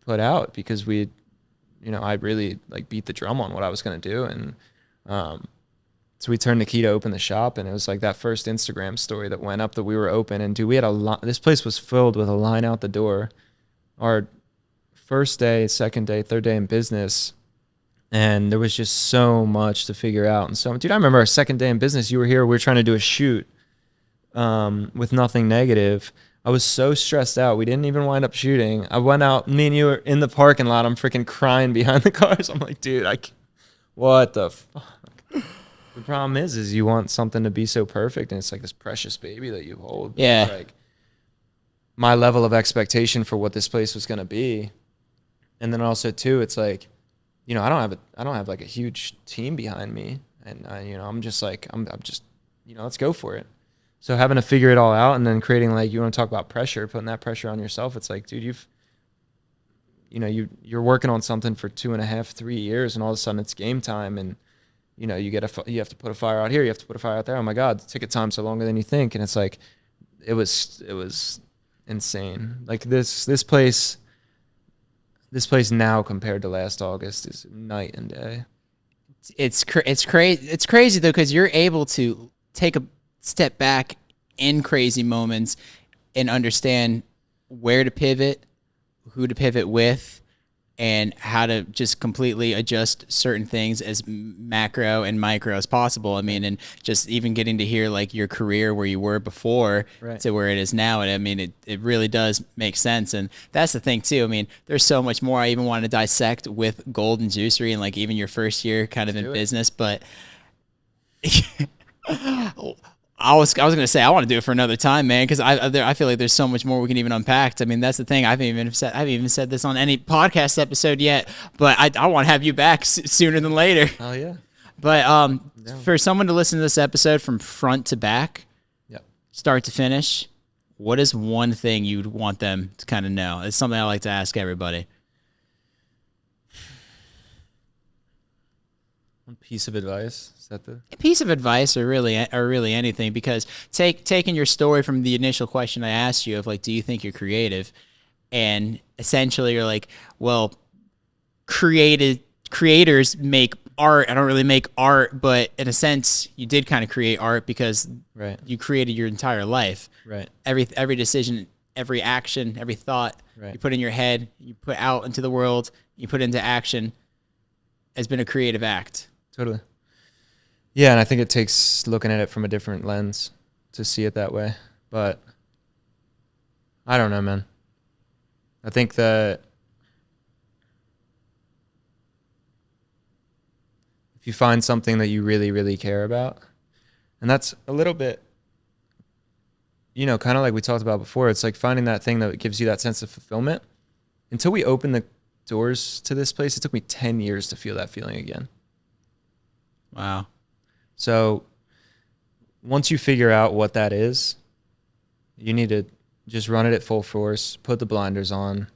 put out, because I really like beat the drum on what I was going to do. And so we turned the key to open the shop, and it was like that first Instagram story that went up that we were open. And dude, we had this place was filled with a line out the door. Our first day, second day, third day in business, and there was just so much to figure out. And so, dude, I remember our second day in business, you were here, we were trying to do a shoot with nothing negative. I was so stressed out. We didn't even wind up shooting. I went out, me and you were in the parking lot. I'm freaking crying behind the cars. I'm like, dude, what the fuck? The problem is you want something to be so perfect, and it's like this precious baby that you hold. Yeah. Like, my level of expectation for what this place was going to be. And then also too, it's like, I don't have like a huge team behind me, and I'm just like, I'm just, let's go for it. So having to figure it all out, and then creating, like, you want to talk about pressure, putting that pressure on yourself. It's like, dude, you're working on something for 2.5, 3 years, and all of a sudden it's game time, and you have to put a fire out here, you have to put a fire out there. Oh my God, the ticket times are longer than you think. And it's like, it was insane. Like this place now compared to last August is night and day. It's crazy though, because you're able to take a step back in crazy moments and understand where to pivot, who to pivot with, and how to just completely adjust certain things as macro and micro as possible. I mean, and just even getting to hear like your career where you were before to where it is now. And I mean, it really does make sense. And that's the thing too. I mean, there's so much more I even want to dissect with Golden Juicery and like even your first year kind of in business, but I was going to say I want to do it for another time, man, because I feel like there's so much more we can even unpack. I mean, that's the thing. I haven't even said this on any podcast episode yet, but I want to have you back sooner than later. Oh yeah. But for someone to listen to this episode from front to back, start to finish, what is one thing you'd want them to kind of know? It's something I like to ask everybody. One piece of advice. Is that a piece of advice, or really anything? Because taking your story from the initial question I asked you of like, do you think you're creative? And essentially you're like, well, creators make art. I don't really make art, but in a sense, you did kind of create art because you created your entire life. Right. Every decision, every action, every thought you put in your head, you put out into the world, you put into action, has been a creative act. Totally. Yeah, and I think it takes looking at it from a different lens to see it that way. But I don't know, man. I think that if you find something that you really, really care about, and that's a little bit, kind of like we talked about before, it's like finding that thing that gives you that sense of fulfillment. Until we opened the doors to this place, it took me 10 years to feel that feeling again. Wow. So once you figure out what that is, you need to just run it at full force, put the blinders on.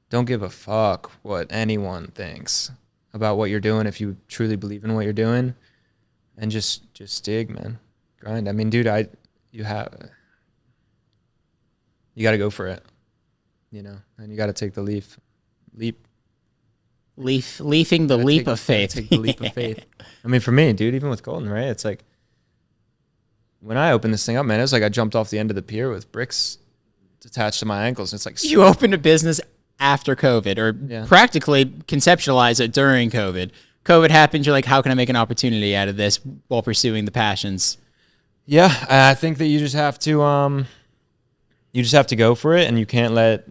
Don't give a fuck what anyone thinks about what you're doing if you truly believe in what you're doing. And just dig, man. Grind. I mean, dude, you got to go for it, and you got to take the leap. Leafing the leap of faith. Take the leap of faith. I mean, for me, dude, even with Golden, right? It's like when I opened this thing up, man, it was like I jumped off the end of the pier with bricks attached to my ankles. And it's like you opened a business after COVID, or practically conceptualize it during COVID. COVID happened. You're like, how can I make an opportunity out of this while pursuing the passions? Yeah, I think that you just have to go for it, and you can't let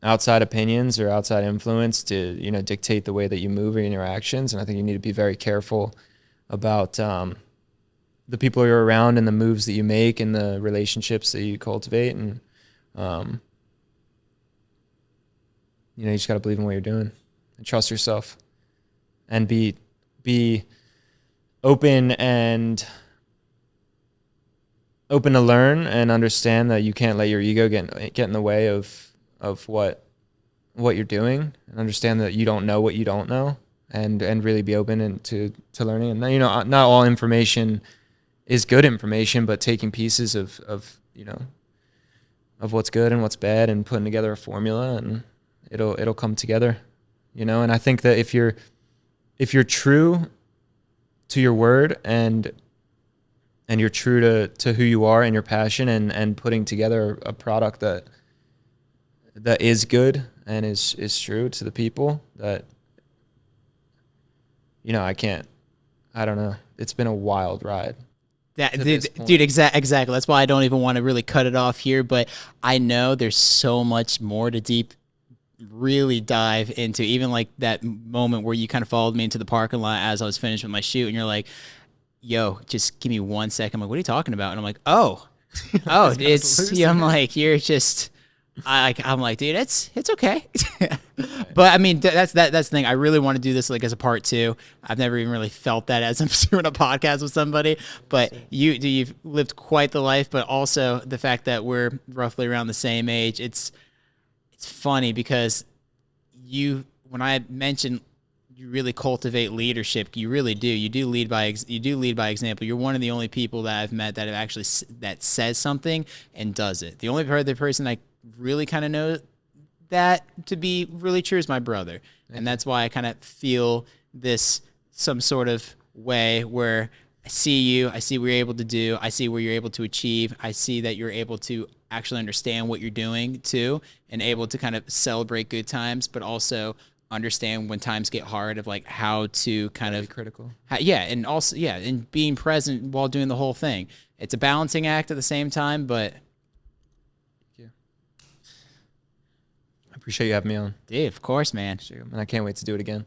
outside opinions or outside influence to dictate the way that you move or your actions. And I think you need to be very careful about the people you're around and the moves that you make and the relationships that you cultivate. And, you know, you just got to believe in what you're doing and trust yourself and be open to learn and understand that you can't let your ego get in the way of what you're doing, and understand that you don't know what you don't know, and really be open to learning. And, you know, not all information is good information, but taking pieces of you know, of what's good and what's bad and putting together a formula, and it'll come together, you know. And I think that if you're true to your word and you're true to who you are and your passion, and putting together a product that is good and is true to the people, that, you know, I don't know. It's been a wild ride. Dude, exactly. That's why I don't even want to really cut it off here, but I know there's so much more to really dive into. Even like that moment where you kind of followed me into the parking lot as I was finished with my shoot, and you're like, yo, just give me 1 second. I'm like, what are you talking about? And I'm like, oh, it's, yeah, I'm like, you're just, I'm like, dude, it's okay. But I mean, that's the thing. I really want to do this like as a part 2. I've never even really felt that as I'm doing a podcast with somebody, but you've lived quite the life, but also the fact that we're roughly around the same age. It's funny because when I mentioned you really cultivate leadership, you really do. You do lead by example. You're one of the only people that I've met that have actually that says something and does it. The only other person I really kind of know that to be really true is my brother. And that's why I kind of feel this some sort of way where I see you, I see what you're able to do, I see what you're able to achieve, I see that you're able to actually understand what you're doing too, and able to kind of celebrate good times, but also understand when times get hard, of like how to kind of critical. And also, and being present while doing the whole thing. It's a balancing act at the same time, but I appreciate you having me on. Dude, of course, man. And I can't wait to do it again.